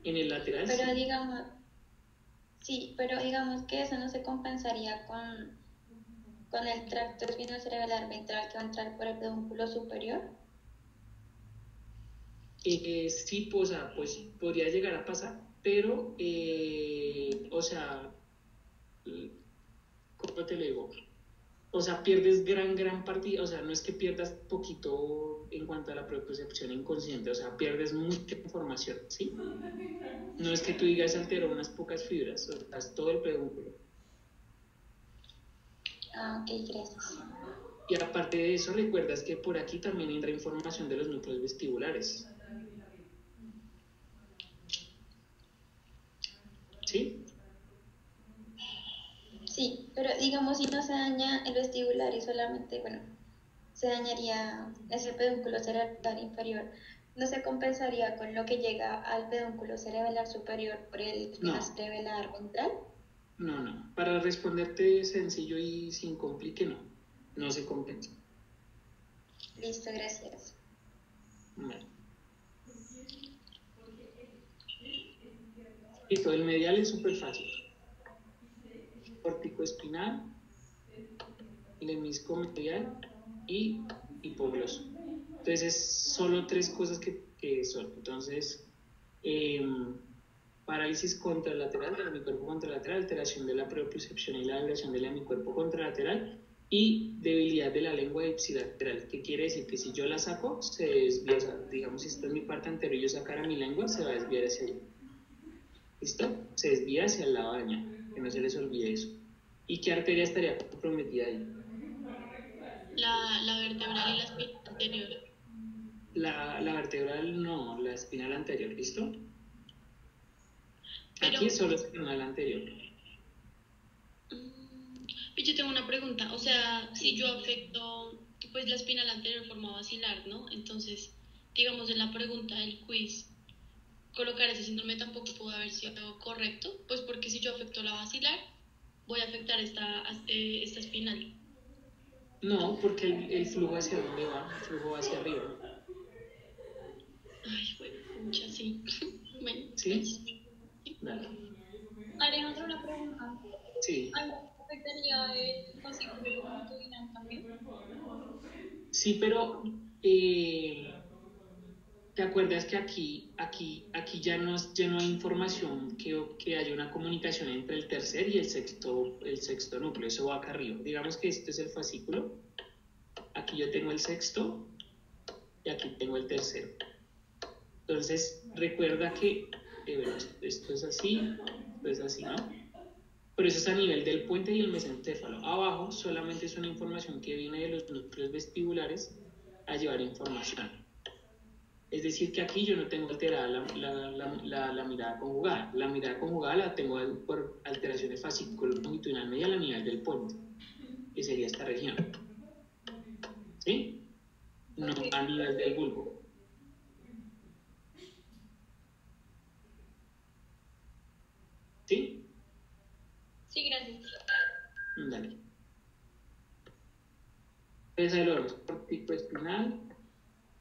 En el lateral pero sí. Digamos, sí, pero digamos que eso no se compensaría con el tracto espinocerebral ventral que va a entrar por el pedúnculo superior. Sí, pues podría llegar a pasar, pero, o sea, ¿cómo te lo digo? O sea, pierdes gran partida, o sea, no es que pierdas poquito en cuanto a la propiocepción inconsciente, o sea, pierdes mucha información, ¿sí? No es que tú digas alteró unas pocas fibras, o sea, es todo el pedúnculo. Ah, ok, gracias. Y aparte de eso, recuerdas que por aquí también entra información de los núcleos vestibulares. ¿Sí? Sí, pero digamos si no se daña el vestibular y solamente, bueno, se dañaría ese pedúnculo cerebral inferior, ¿no se compensaría con lo que llega al pedúnculo cerebral superior por el cerebral ventral? No. Para responderte sencillo y sin complique, no se compensa. Listo, gracias. Bueno. Listo, el medial es súper fácil. Córtico espinal, lemisco medial y hipogloso. Entonces, solo tres cosas que son. Entonces, parálisis contralateral del hemicuerpo contralateral, alteración de la propiocepción y la vibración del hemicuerpo contralateral y debilidad de la lengua ipsilateral, que quiere decir que si yo la saco, se desvía, o sea, digamos, si esta es mi parte anterior y yo sacara mi lengua, se va a desviar hacia allá. ¿Listo? Se desvía hacia el lado dañado, que no se les olvide eso. ¿Y qué arteria estaría comprometida ahí? La vertebral y la espinal anterior. La vertebral no, la espinal anterior, ¿listo? Pero, aquí solo espinal anterior. Yo tengo una pregunta, o sea, si yo afecto, pues la espinal anterior forma vacilar, ¿no? Entonces, digamos en la pregunta del quiz, colocar ese síndrome tampoco pudo haber sido correcto, pues porque si yo afecto la vacilar, voy a afectar esta espinal. No, porque el flujo hacia dónde va, el flujo va hacia arriba. Ay, bueno, mucha sí. Bueno, ¿Sí? Dale. Alejandro, una pregunta. Sí. ¿Afectaría el fascículo longitudinal también? Sí, pero ¿te acuerdas que aquí ya no hay información que haya una comunicación entre el tercer y el sexto núcleo? Eso va acá arriba. Digamos que este es el fascículo. Aquí yo tengo el sexto y aquí tengo el tercero. Entonces, recuerda que bueno, esto es así, esto es así, ¿no? Pero eso es a nivel del puente y el mesencéfalo. Abajo solamente es una información que viene de los núcleos vestibulares a llevar información. Es decir, que aquí yo no tengo alterada la mirada conjugada. La mirada conjugada la tengo por alteraciones fascículo longitudinal medial a nivel del puente, que sería esta región. ¿Sí? No a nivel del bulbo. ¿Sí? Sí, gracias. Dale. Entonces ahí lo vemos, cortico espinal.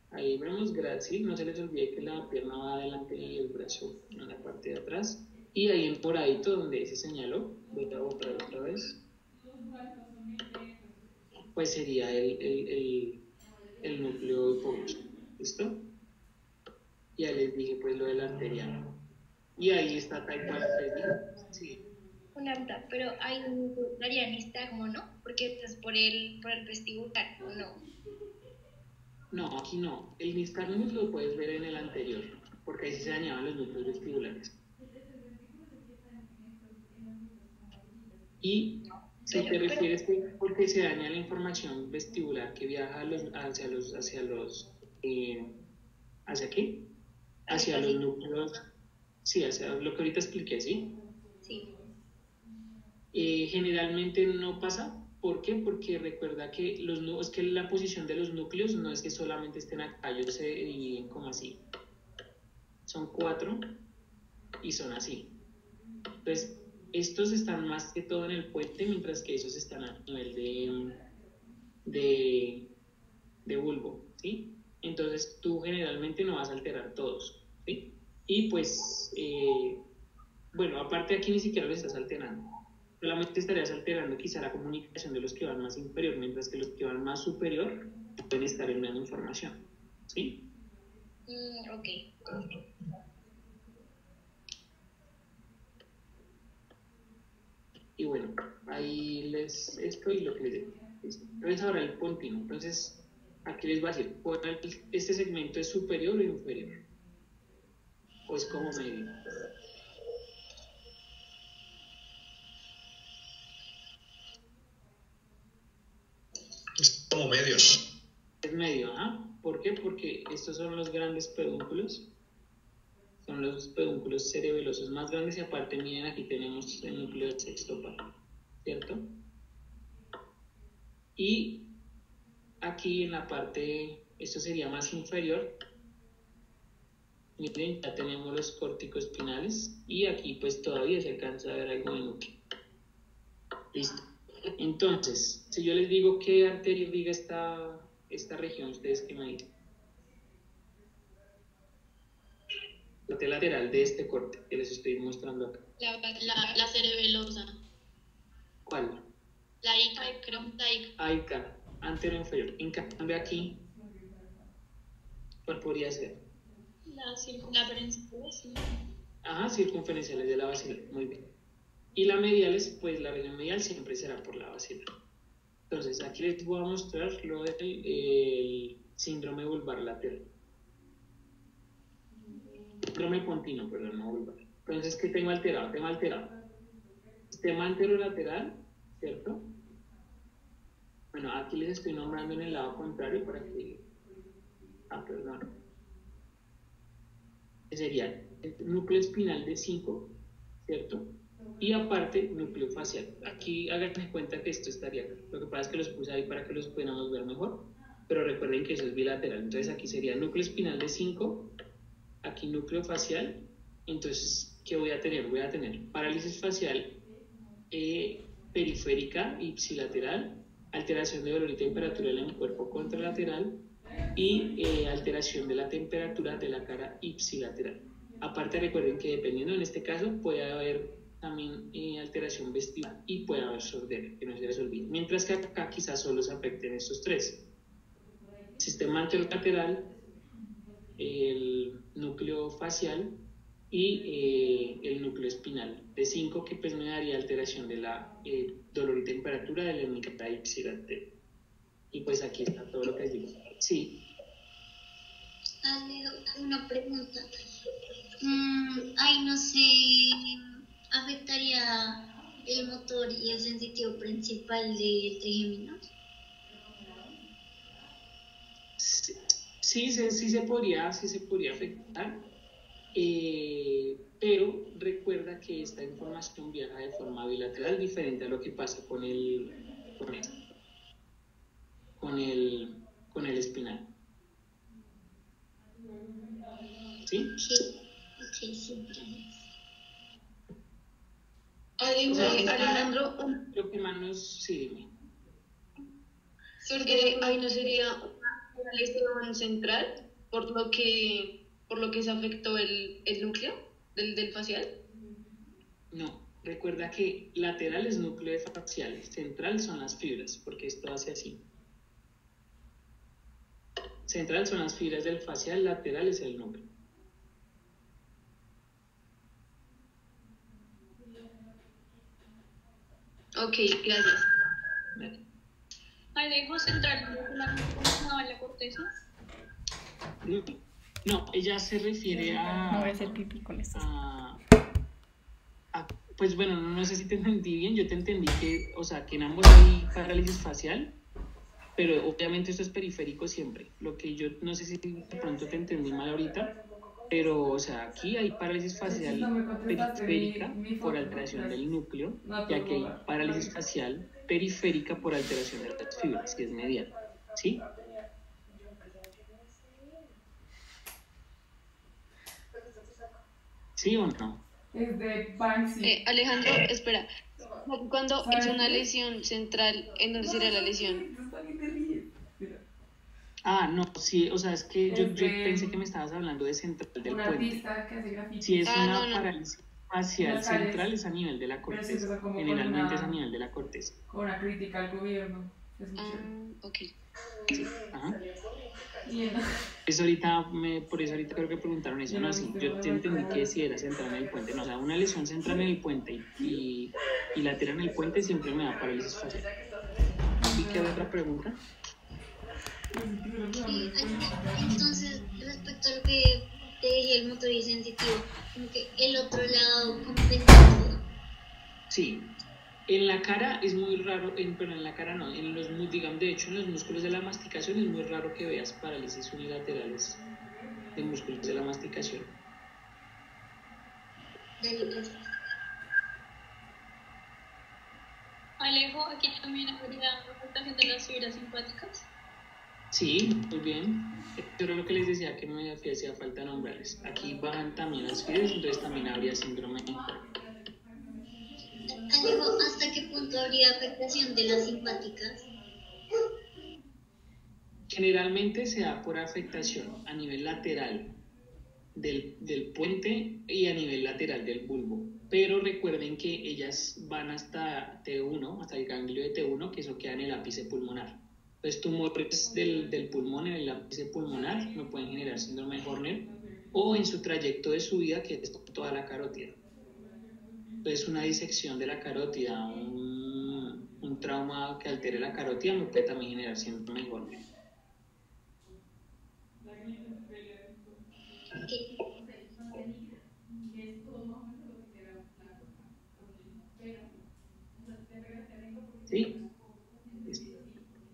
Ahí vemos, gracias. No se les olvide que la pierna va adelante y el brazo en la parte de atrás. Y ahí en moradito donde se señaló, voy a botar otra vez, pues sería el núcleo hipogloso. ¿Listo? Ya les dije pues lo de la arteria. Y ahí está tal cual. Sí. Una duda, pero hay un nistagmo, ¿no? Porque esto es por el vestibular, ¿o no? No, aquí no. El nistagmo lo puedes ver en el anterior, porque ahí sí se dañaban los núcleos vestibulares. Y si te refieres que porque se daña la información vestibular que viaja ¿hacia qué? Hacia los núcleos, sí, hacia lo que ahorita expliqué, ¿sí? Sí. Generalmente no pasa. ¿Por qué? Porque recuerda que es que la posición de los núcleos no es que solamente estén acá, ellos se dividen como así. Son 4 y son así. Entonces, estos están más que todo en el puente, mientras que esos están a nivel de bulbo, ¿sí? Entonces, tú generalmente no vas a alterar todos, ¿sí? Y pues, bueno, aparte aquí ni siquiera lo estás alterando. Solamente estarías alterando quizá la comunicación de los que van más inferior, mientras que los que van más superior pueden estar enviando información, ¿sí? Ok. Y bueno, ahí esto y lo que les digo. Entonces ahora el continuo. Entonces, aquí les va a decir, ¿este segmento es superior o inferior? ¿O es como medio? Es como medio. Es medio, ¿ah? ¿Por qué? Porque estos son los grandes pedúnculos. Son los pedúnculos cerebelosos más grandes y aparte, miren, aquí tenemos el núcleo del sexto par, ¿cierto? Y aquí en la parte, esto sería más inferior. Miren, ya tenemos los córtico-espinales y aquí pues todavía se alcanza a ver algo de núcleo. Listo. Entonces, si yo les digo qué arteria irriga esta región, ¿ustedes qué me dicen? La parte lateral de este corte que les estoy mostrando acá. La cerebelosa. ¿Cuál? La ICA, creo. La ICA. ICA, antero inferior. En cambio aquí, ¿cuál podría ser? La circunferenciales. Ajá, circunferenciales de la basilar. Muy bien. Y la mediales, pues la región medial siempre será por la basilar. Entonces, aquí les voy a mostrar lo del síndrome vulvar lateral. Síndrome continuo, perdón, no vulvar. Entonces, ¿qué tengo alterado? Tengo alterado sistema anterolateral, ¿cierto? Bueno, aquí les estoy nombrando en el lado contrario para que... perdón. Sería el núcleo espinal de 5, ¿cierto? Y aparte, núcleo facial. Aquí háganme cuenta que esto estaría acá. Lo que pasa es que los puse ahí para que los pudiéramos ver mejor, pero recuerden que eso es bilateral. Entonces aquí sería núcleo espinal de 5, aquí núcleo facial. Entonces, ¿qué voy a tener? Voy a tener parálisis facial periférica ipsilateral alteración de dolor y temperatura en el cuerpo contralateral y alteración de la temperatura de la cara ipsilateral. Aparte recuerden que dependiendo en este caso puede haber también alteración vestibular y puede haber sordera, que no se les olvide. Mientras que acá quizás solo se afecten estos tres. Sistema anterolateral, el núcleo facial y el núcleo espinal. De 5 que pues me daría alteración de la dolor y temperatura de la cara ipsilateral. Y pues aquí está todo lo que les digo. Sí. Alejo, una pregunta. Ay, no sé, ¿afectaría el motor y el sensitivo principal del trigémino? Sí se podría afectar, pero recuerda que esta información viaja de forma bilateral, diferente a lo que pasa con el espinal. ¿Sí? Sí, gracias. Alejandro, Lo que más nos... Sí, ahí no sería una lesión central por lo que se afectó el núcleo del facial. No, recuerda que lateral es núcleo facial, central son las fibras, porque esto hace así. Central son las fibras del facial, lateral es el núcleo. Ok, gracias. Vale. Alejo, central no la corteza. No, ella se refiere a... No voy a hacer pipí con esto. Pues bueno, no sé si te entendí bien, yo te entendí que, o sea, que en ambos hay parálisis facial, pero obviamente esto es periférico siempre. Lo que yo no sé si de pronto te entendí mal ahorita, pero, o sea, aquí hay parálisis facial periférica por alteración del núcleo, ya que hay parálisis facial periférica por alteración de las fibras, que es medial, ¿sí? ¿Sí o no? Es de Banksy. Alejandro, espera. Cuando es una lesión central, ¿en dónde sería la lesión? No, sí, o sea, es que yo pensé que me estabas hablando de central del Un puente. artista que hace graffiti. Si es una no. parálisis facial central, es a nivel de la corteza. Generalmente es a nivel de la corteza. Con una crítica al gobierno. Ok. Sí. Ajá. Y Por eso ahorita creo que preguntaron eso. No, sí, yo te entendí que si era central en el puente. No, o sea, una lesión central en el puente y lateral en el puente siempre me da parálisis facial. ¿Y qué otra pregunta? Entonces, respecto a lo que te dije, el motor y sensitivo, como que el otro lado compensa. Sí, en la cara es muy raro, pero en la cara no, digamos, de hecho en los músculos de la masticación es muy raro que veas parálisis unilaterales de músculos de la masticación. Alejo, aquí también habría afectación de las fibras simpáticas. Sí, muy bien. Yo era lo que les decía, que me hacía falta nombrarles. Aquí bajan también las fibras, entonces también habría síndrome de Alejo, ¿hasta qué punto habría afectación de las simpáticas? Generalmente se da por afectación a nivel lateral del puente y a nivel lateral del bulbo. Pero recuerden que ellas van hasta T1, hasta el ganglio de T1, que eso queda en el ápice pulmonar. Entonces, tumores del pulmón en el ápice pulmonar no pueden generar síndrome de Horner o en su trayecto de subida, que es toda la carótida. Entonces, una disección de la carótida, un trauma que altere la carótida no puede también generar síndrome de Horner. ¿Sí?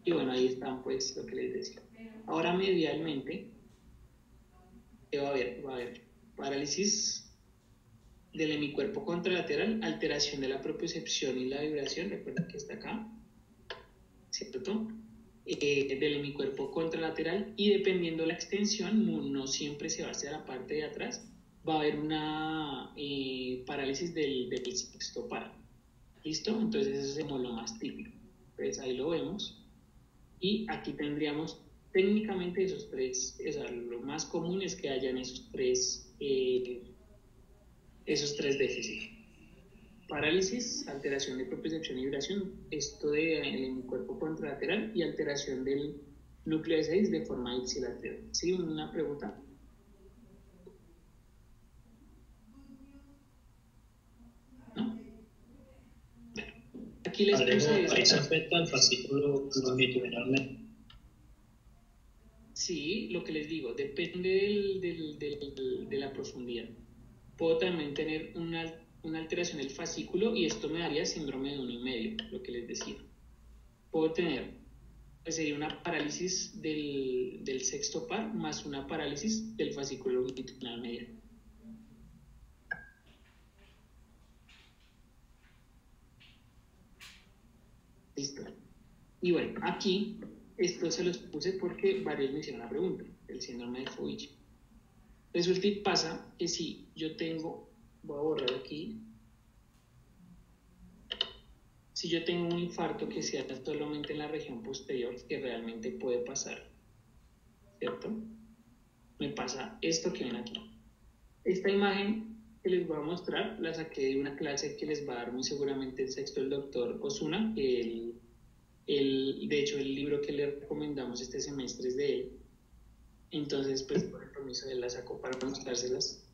Y bueno, ahí están pues lo que les decía. Ahora medialmente va a haber parálisis del hemicuerpo contralateral, alteración de la propiocepción y la vibración, recuerden que está acá, ¿cierto? Del hemicuerpo contralateral, y dependiendo de la extensión, no siempre se va hacia la parte de atrás, va a haber una parálisis del sexto par. ¿Listo? Entonces eso es como lo más típico. Entonces ahí lo vemos. Y aquí tendríamos técnicamente esos tres, o sea, lo más común es que hayan esos tres déficits. Parálisis, alteración de propiocepción y vibración, esto del cuerpo contralateral y alteración del núcleo de 6 de forma ipsilateral. ¿Sí? ¿Una pregunta? ¿No? Bueno, aquí les puse ahí se afecta el fascículo longitudinalmente. Sí, lo que les digo, depende de la profundidad. Puedo también tener una alteración del fascículo y esto me daría síndrome de 1,5, lo que les decía. Puedo tener, pues sería una parálisis del sexto par más una parálisis del fascículo longitudinal medial. Listo. Y bueno, aquí esto se los puse porque varios me hicieron la pregunta, el síndrome de Fovich. Resulta y pasa que si yo tengo, voy a borrar aquí, si yo tengo un infarto que sea solamente en la región posterior, que realmente puede pasar, ¿cierto? Me pasa esto que ven aquí. Esta imagen que les voy a mostrar la saqué de una clase que les va a dar muy seguramente el sexto el doctor Osuna, de hecho el libro que le recomendamos este semestre es de él. Entonces, pues por el permiso de él la sacó para mostrárselas.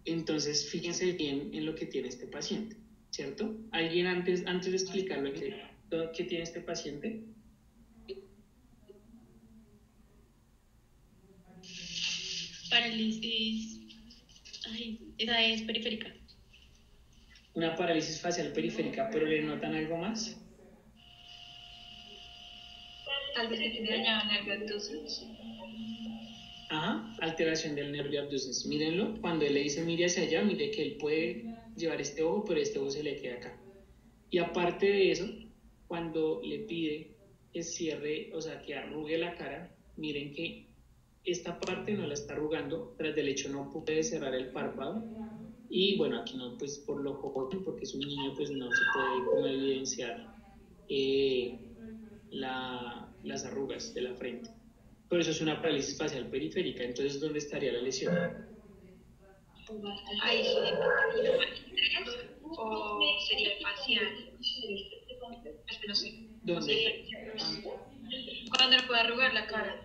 Entonces, fíjense bien en lo que tiene este paciente, ¿cierto? ¿Alguien antes de explicarlo qué tiene este paciente? Parálisis. Esa es periférica. Una parálisis facial periférica, pero ¿le notan algo más? Tal vez que tiene dañado el nervio abducens. Ajá, alteración del nervio abducens. Mírenlo, cuando él le dice mire hacia allá, mire que él puede llevar este ojo, pero este ojo se le queda acá. Y aparte de eso, cuando le pide que cierre, o sea, que arrugue la cara, miren que esta parte no la está arrugando, tras del hecho no puede cerrar el párpado. Y bueno, aquí no, pues por lo joven, porque es un niño, pues no se puede como evidenciar las arrugas de la frente. Por eso es una parálisis facial periférica. Entonces, ¿dónde estaría la lesión? Ahí o sería facial. Es que no sé. ¿Dónde? Cuando no puede arrugar la cara.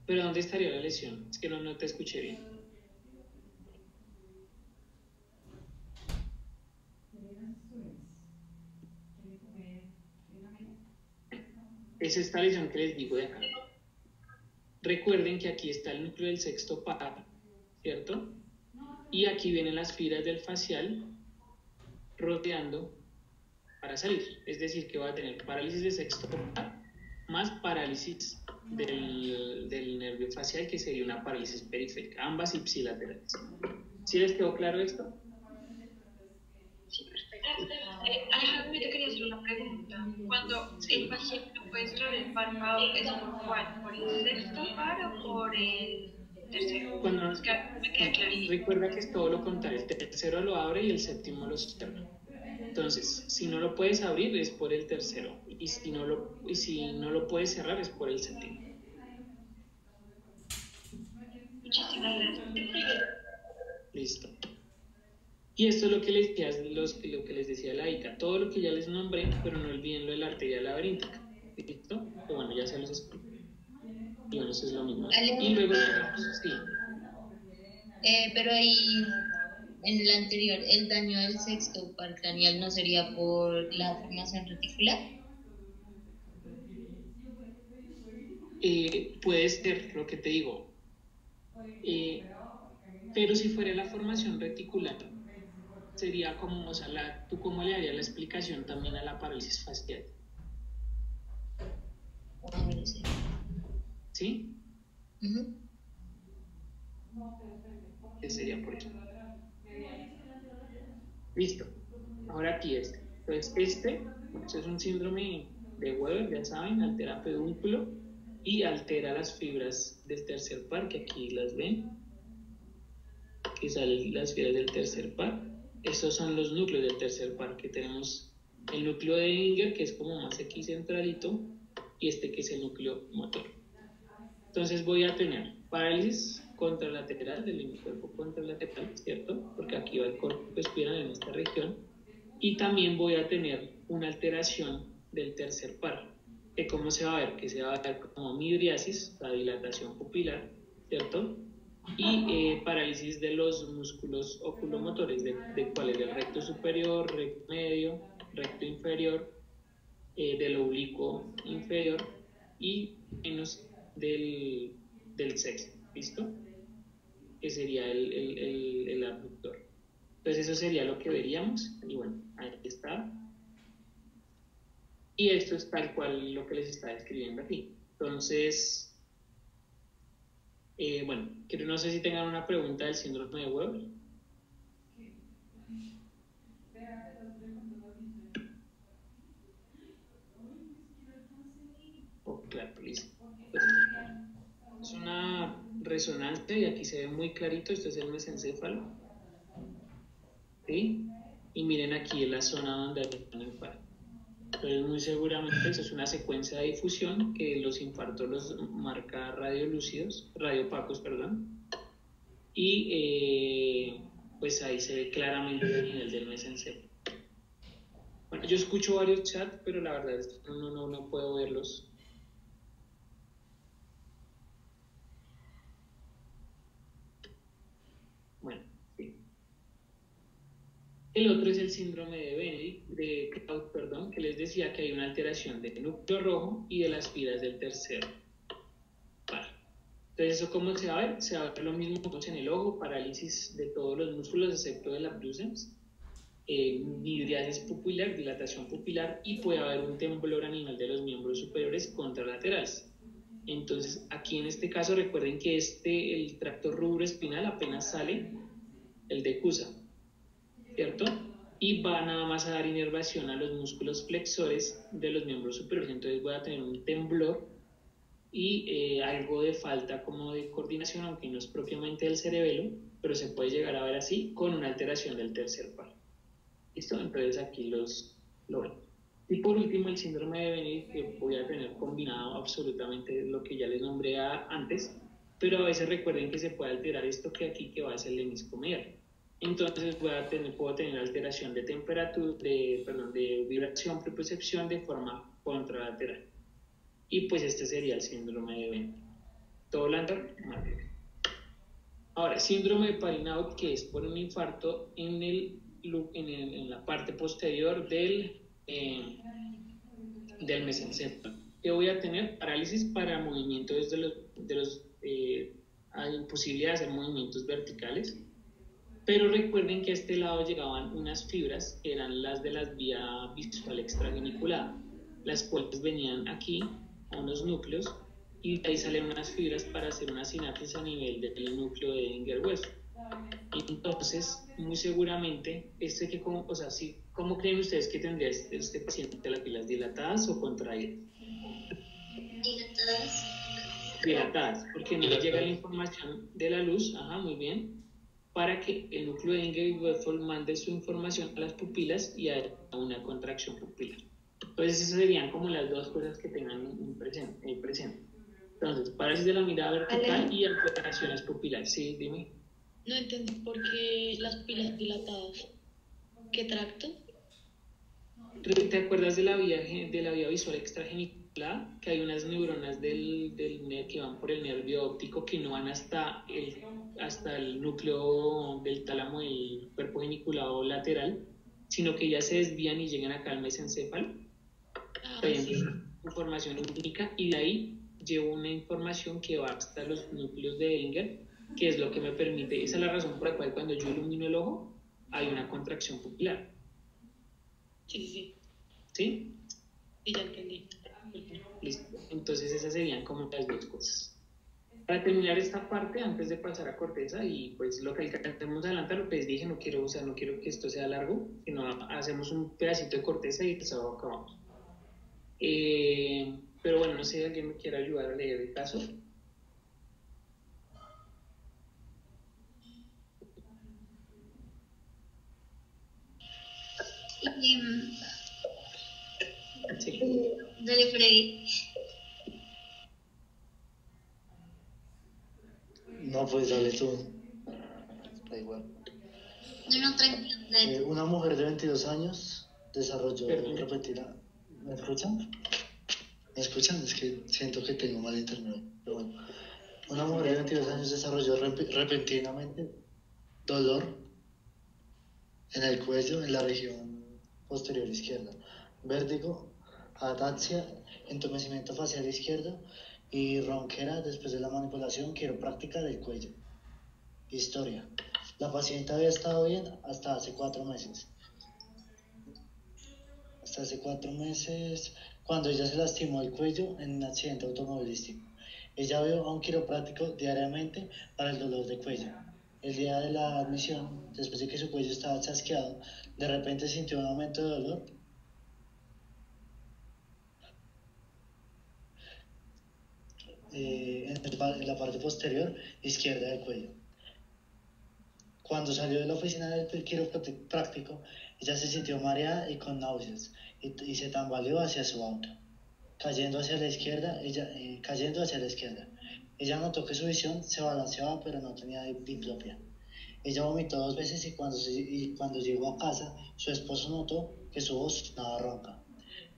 ¿Pero dónde estaría la lesión? Es que no te escuché bien. Es esta lesión que les digo de acá. Recuerden que aquí está el núcleo del sexto par, ¿cierto? Y aquí vienen las fibras del facial rodeando para salir. Es decir, que va a tener parálisis de sexto par más parálisis del nervio facial, que sería una parálisis periférica, ambas ipsilaterales. ¿Sí les quedó claro esto? Sí, perfecto. Alejandro, yo te quería hacer una pregunta. Cuando el paciente no puede cerrar el párpado, ¿es por cuál? ¿Por el sexto par o por el tercero? Cuando, es que me queda clarísimo. Recuerda que es todo lo contrario. El tercero lo abre y el séptimo lo cierra. Entonces, si no lo puedes abrir es por el tercero. Y si no lo puedes cerrar es por el séptimo. Muchísimas gracias. Listo. Y esto es lo que les decía la ICA, todo lo que ya les nombré, pero no olviden lo de la arteria laberíntica. ¿Listo? Pero bueno, ya se los explico. Y bueno, eso es lo mismo. Y luego, sí. Pero ahí, en el anterior, el daño del sexto par craneal no sería por la formación reticular. Puede ser, lo que te digo. Pero si fuera la formación reticular, sería como, o sea, ¿tú cómo le harías la explicación también a la parálisis facial? ¿Sí? ¿Qué sería por eso? Listo. Ahora aquí este. Entonces, este es un síndrome de Weber, ya saben, altera pedúnculo y altera las fibras del tercer par, que aquí las ven, que salen las fibras del tercer par. estos son los núcleos del tercer par, que tenemos el núcleo de Enger, que es como más aquí centralito, y este que es el núcleo motor. Entonces voy a tener parálisis contralateral del hemisferio contralateral, ¿cierto? Porque aquí va el corpus espinal en esta región. Y también voy a tener una alteración del tercer par, que ¿cómo se va a ver? Que se va a ver como midriasis, la dilatación pupilar, ¿cierto? Y parálisis de los músculos oculomotores, ¿de cuáles? Del recto superior, recto medio, recto inferior, del oblicuo inferior y menos del sexto, ¿listo? Que sería el abductor. Entonces eso sería lo que veríamos, y bueno, ahí está. Y esto es tal cual lo que les está describiendo aquí. Entonces, bueno, no sé si tengan una pregunta del síndrome de Weber. Oh, claro, listo. Pues, es una resonancia y aquí se ve muy clarito, esto es el mesencéfalo. ¿Sí? Y miren aquí en la zona donde hay un infarto. Entonces muy seguramente eso es una secuencia de difusión que los infartos los marca radiopacos, perdón. Y pues ahí se ve claramente el nivel del mesencéfalo. Bueno, yo escucho varios chats, pero la verdad es que no puedo verlos. Bueno, sí. El otro es el síndrome de Claude, perdón, que les decía que hay una alteración del núcleo rojo y de las filas del tercer par. Entonces, ¿eso cómo se va a ver? Se va a ver lo mismo en el ojo, parálisis de todos los músculos excepto del abducens, midriasis pupilar, dilatación pupilar, y puede haber un temblor a nivel de los miembros superiores contralaterales. Entonces, aquí en este caso recuerden que el tracto rubroespinal apenas sale, el decusa, ¿cierto? Y va nada más a dar inervación a los músculos flexores de los miembros superiores. Entonces voy a tener un temblor y algo de falta como de coordinación, aunque no es propiamente del cerebelo, pero se puede llegar a ver así con una alteración del tercer par. ¿Listo? Entonces aquí lo ven. Y por último el síndrome de Bennett, que voy a tener combinado absolutamente lo que ya les nombré antes, pero a veces recuerden que se puede alterar esto que aquí, que va a ser el lenisco medial. Entonces puedo tener alteración de temperatura, de vibración, propiocepción de forma contralateral. Y pues este sería el síndrome de Bennett. ¿Todo Lander? Ahora, síndrome de Parinaud, que es por un infarto en la parte posterior del mesencéfalo. Que voy a tener parálisis para movimientos hay imposibilidad de hacer movimientos verticales, pero recuerden que a este lado llegaban unas fibras que eran las de la vía visual extrageniculada, las cuales venían aquí a unos núcleos y de ahí salen unas fibras para hacer una sinapsis a nivel del núcleo de Enger-West. Entonces, muy seguramente, ¿cómo creen ustedes que tendría este paciente las pilas dilatadas o contraídas? Dilatadas, porque no le llega la información de la luz, muy bien, para que el núcleo de Enger-West mande su información a las pupilas y haya una contracción pupilar. Entonces, esas serían como las dos cosas que tengan presente. Entonces, parálisis de la mirada vertical y alteraciones pupilares. Sí, dime. No entendí por qué las pupilas dilatadas. ¿Qué tracto? ¿Te acuerdas de la vía visual extrageniculada? Que hay unas neuronas que van por el nervio óptico que no van hasta el núcleo del tálamo del cuerpo geniculado lateral, sino que ya se desvían y llegan acá al mesencéfalo. Sí. Información única, y de ahí llevo una información que va hasta los núcleos de Enger, que es lo que me permite, esa es la razón por la cual cuando yo ilumino el ojo hay una contracción pupilar. Sí. ¿Sí? Sí, ya entendí. Listo. Entonces esas serían como las dos cosas. Para terminar esta parte, antes de pasar a corteza, y pues lo que alcancemos a adelantar, pues dije, no quiero que esto sea largo, sino hacemos un pedacito de corteza y pues acabamos. Pero bueno, no sé si alguien me quiere ayudar a leer el caso. Dale, Freddy. No, pues dale tú. Da igual. No, tranquilo. Una mujer de 22 años desarrolló repentina. ¿Me escuchan? ¿Me escuchan? Es que siento que tengo mal internet. Pero bueno. Una mujer de 22 años desarrolló repentinamente dolor en el cuello, en la región posterior izquierda, vértigo, ataxia, entumecimiento facial izquierdo y ronquera después de la manipulación quiropráctica del cuello. Historia. La paciente había estado bien hasta hace 4 meses. Hasta hace 4 meses, cuando ella se lastimó el cuello en un accidente automovilístico. Ella vio a un quiropráctico diariamente para el dolor de cuello. El día de la admisión, después de que su cuello estaba chasqueado, de repente sintió un aumento de dolor. En la parte posterior izquierda del cuello. Cuando salió de la oficina del quiropráctico, ella se sintió mareada y con náuseas y se tambaleó hacia su auto, cayendo hacia la izquierda. Ella notó que su visión se balanceaba, pero no tenía diplopia. Ella vomitó 2 veces y cuando llegó a casa, su esposo notó que su voz estaba ronca.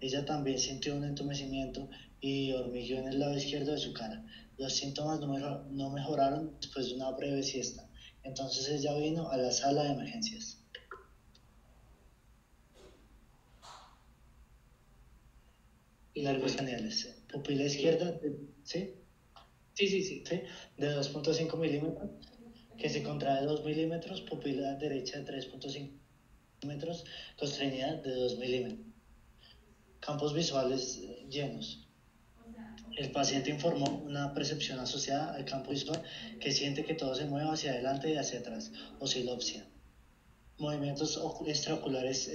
Ella también sintió un entumecimiento y hormigueo en el lado izquierdo de su cara. Los síntomas no mejoraron después de una breve siesta. Entonces ella vino a la sala de emergencias. Nervios craneales. Pupila izquierda, ¿sí? Sí. De 2.5 milímetros, que se contrae de 2 milímetros. Pupila derecha de 3.5 milímetros, constreñida de 2 milímetros. Campos visuales llenos. El paciente informó una percepción asociada al campo visual que siente que todo se mueve hacia adelante y hacia atrás, oscilopsia. Movimientos extraoculares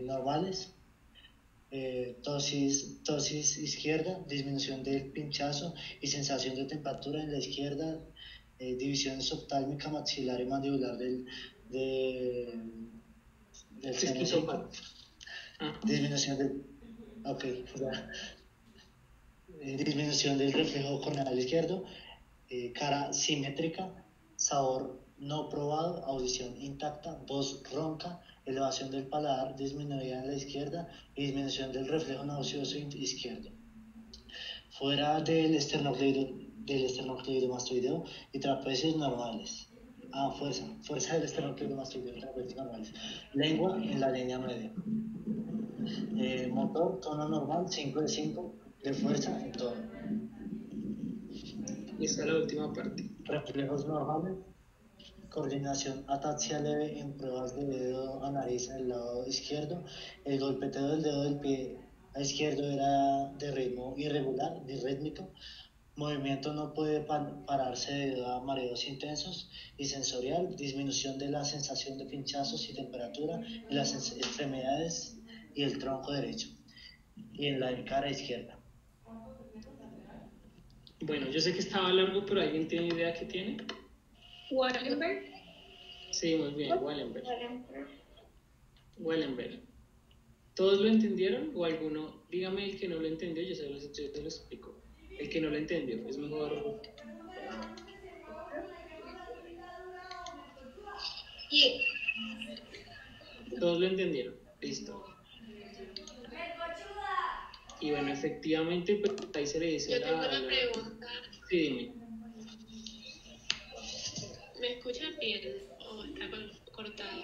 normales, tosis izquierda, disminución del pinchazo y sensación de temperatura en la izquierda, divisiones oftálmica, maxilar y mandibular del seno. Disminución del... Ok, ya. Disminución del reflejo corneal izquierdo, cara simétrica, sabor no probado, audición intacta, voz ronca, elevación del paladar disminuida en la izquierda y disminución del reflejo nauseoso izquierdo. Fuera del esternocleidomastoideo y trapecios normales. Fuerza del esternocleidomastoideo y trapecios normales. Lengua en la línea media. Motor, tono normal, 5 de 5. De fuerza en todo. Y está la última parte. Reflejos normales. Coordinación ataxia leve en pruebas de dedo a nariz en el lado izquierdo. El golpeteo del dedo del pie a izquierdo era de ritmo irregular, disrítmico. Movimiento no puede pararse debido a mareos intensos y sensorial. Disminución de la sensación de pinchazos y temperatura en las extremidades y el tronco derecho. Y en la cara izquierda. Bueno, yo sé que estaba largo, pero ¿alguien tiene idea qué tiene? Wallenberg. Sí, muy bien, Wallenberg. ¿Todos lo entendieron o alguno? Dígame el que no lo entendió, yo se lo explico. El que no lo entendió, es mejor. Todos lo entendieron, listo. Y bueno, efectivamente, pues ahí se le dice. Yo tengo una pregunta. Sí, dime. ¿Me escuchan bien o está cortado?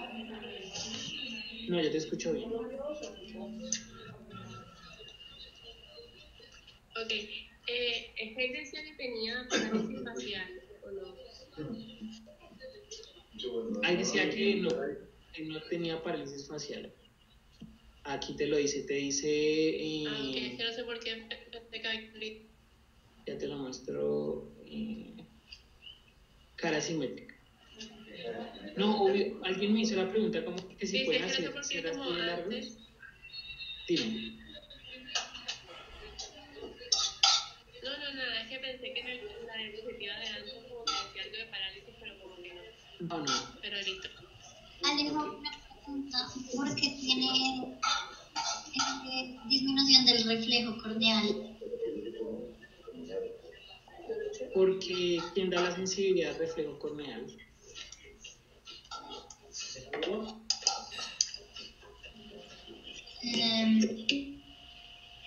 No, yo te escucho bien. Ok. ¿Es que decía que tenía parálisis facial o no? Ahí decía que no tenía parálisis facial. Aquí te lo dice, Ok, es que no sé por qué te cae. Ya te lo muestro. Cara simétrica. No, obvio, alguien me hizo la pregunta como que si pueden hacer ceras muy largas. Dime. No, nada, es que pensé que en la diapositiva de antes como que decía algo de parálisis, pero como que no. No. Alejo, ¿Por qué tiene disminución del reflejo corneal? Porque ¿quién da la sensibilidad al reflejo corneal?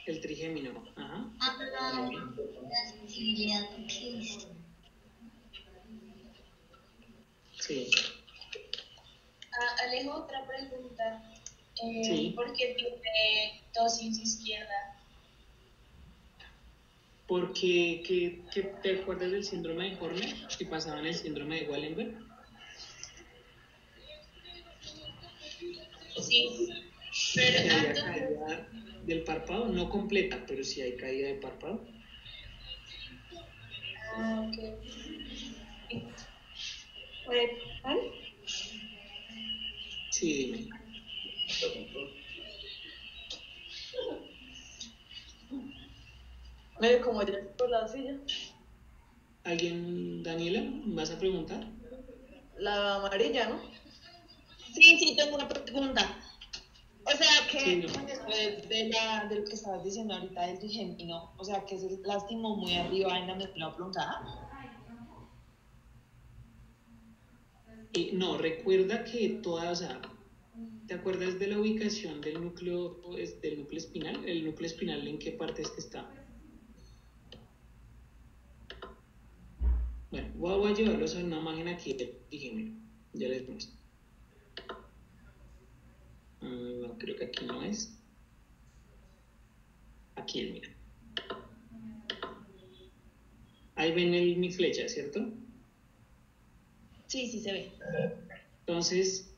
El trigémino. Ajá. La sensibilidad, ok. Sí. Alejo, otra pregunta. Sí. ¿Por qué tiene dosis izquierda? Porque ¿te acuerdas del síndrome de Horner? Si pasaban el síndrome de Wallenberg. Sí. Pero hay caída del párpado, no completa, pero sí hay caída de párpado. Ok. Sí, dime. ¿Cómo eres por la silla? ¿Alguien, Daniela, vas a preguntar? La amarilla, ¿no? Sí, tengo una pregunta. O sea que Sí, con esto de lo que estabas diciendo ahorita del trigémino, o sea que se lastimó muy arriba en la médula oblongada. No, recuerda que o sea, ¿te acuerdas de la ubicación del núcleo espinal? ¿El núcleo espinal en qué parte es que está? Bueno, voy a llevarlos a una imagen aquí del trigémino. Ya les muestro. No, creo que aquí no es. Aquí es, mira. Ahí ven mi flecha, ¿cierto? Sí, se ve. Entonces,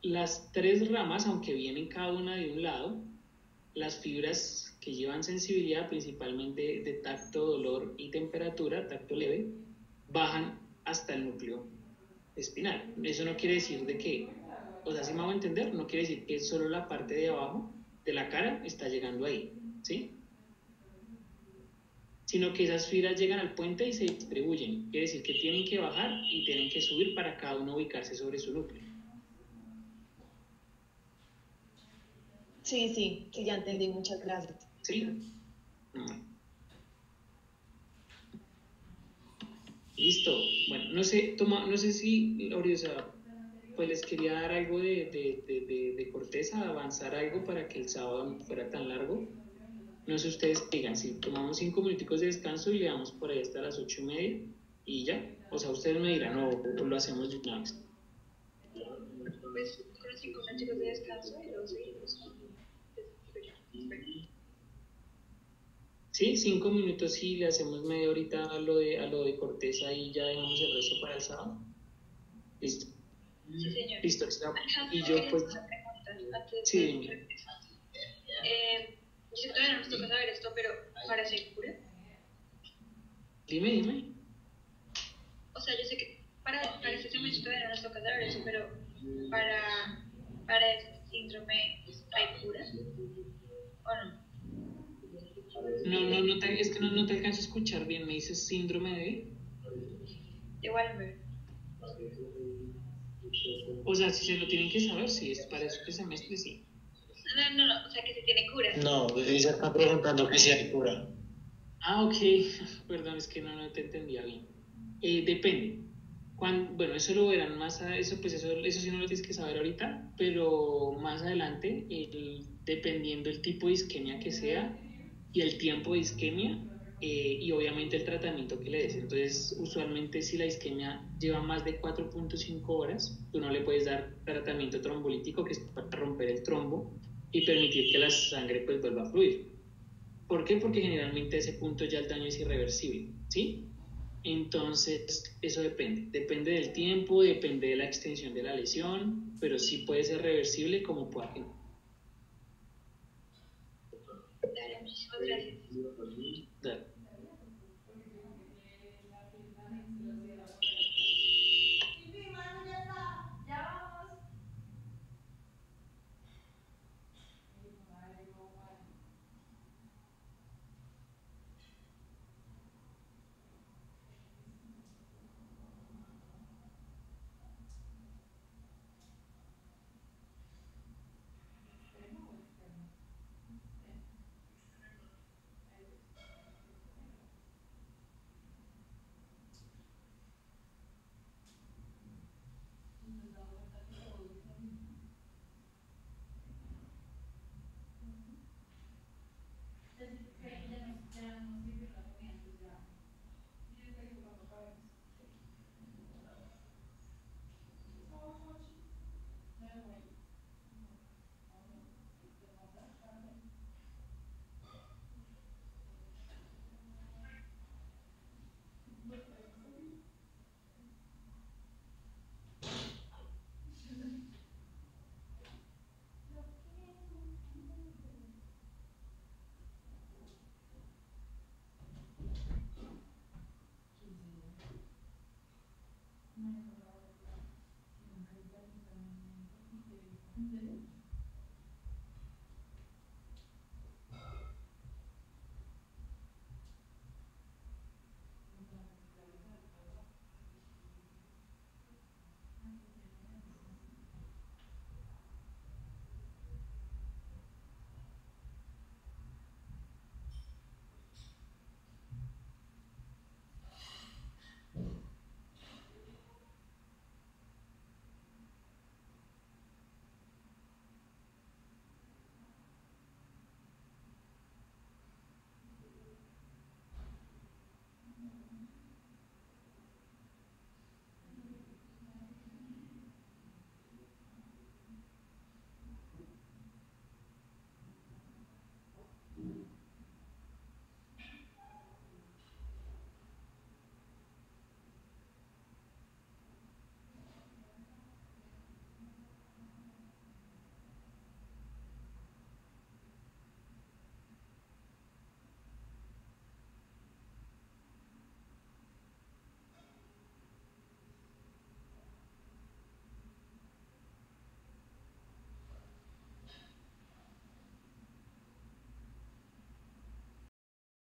las tres ramas, aunque vienen cada una de un lado, las fibras que llevan sensibilidad, principalmente de tacto, dolor y temperatura, tacto leve, bajan hasta el núcleo espinal. Eso no quiere decir de que, o sea, si me hago entender, no quiere decir que solo la parte de abajo de la cara está llegando ahí, ¿sí? Sino que esas fibras llegan al puente y se distribuyen. Quiere decir que tienen que bajar y tienen que subir para cada uno ubicarse sobre su núcleo. Sí, ya entendí, muchas gracias. ¿Sí? Listo. Bueno, no sé si, Lori, o sea, pues les quería dar algo de corteza, avanzar algo para que el sábado no fuera tan largo. No sé ustedes qué digan, si tomamos 5 minuticos de descanso y le damos por ahí hasta las 8:30 y ya. O sea, ustedes me dirán, o lo hacemos de una vez. Pues con 5 minutos de descanso y luego seguimos. Sí, 5 minutos y le hacemos media horita a lo de corteza y ya dejamos el resto para el sábado. Listo. Sí, señor. Listo. Alejandro, Y yo pues... Sí. Yo sé que todavía no nos toca saber esto, pero ¿para ser cura? Dime. O sea, yo sé que para este semestre todavía no nos toca saber eso, pero para este síndrome ¿hay cura? ¿O no? No es que no te alcanzo a escuchar bien. ¿Me dices síndrome de Wallenberg? O sea, si se lo tienen que saber, sí, es para este semestre, sí. No, o sea, que se tiene cura. No, ella está preguntando que si hay cura. Ah, ok. Perdón, es que no te entendía bien. Depende. Bueno, eso lo verán más eso sí no lo tienes que saber ahorita, pero más adelante, dependiendo del tipo de isquemia que sea y el tiempo de isquemia y obviamente el tratamiento que le des. Entonces, usualmente si la isquemia lleva más de 4.5 horas, tú no le puedes dar tratamiento trombolítico, que es para romper el trombo y permitir que la sangre pues vuelva a fluir. ¿Por qué? Porque generalmente a ese punto ya el daño es irreversible, ¿sí? Entonces, eso depende del tiempo, depende de la extensión de la lesión, pero sí puede ser reversible como puede que no. Dale, muchísimas gracias.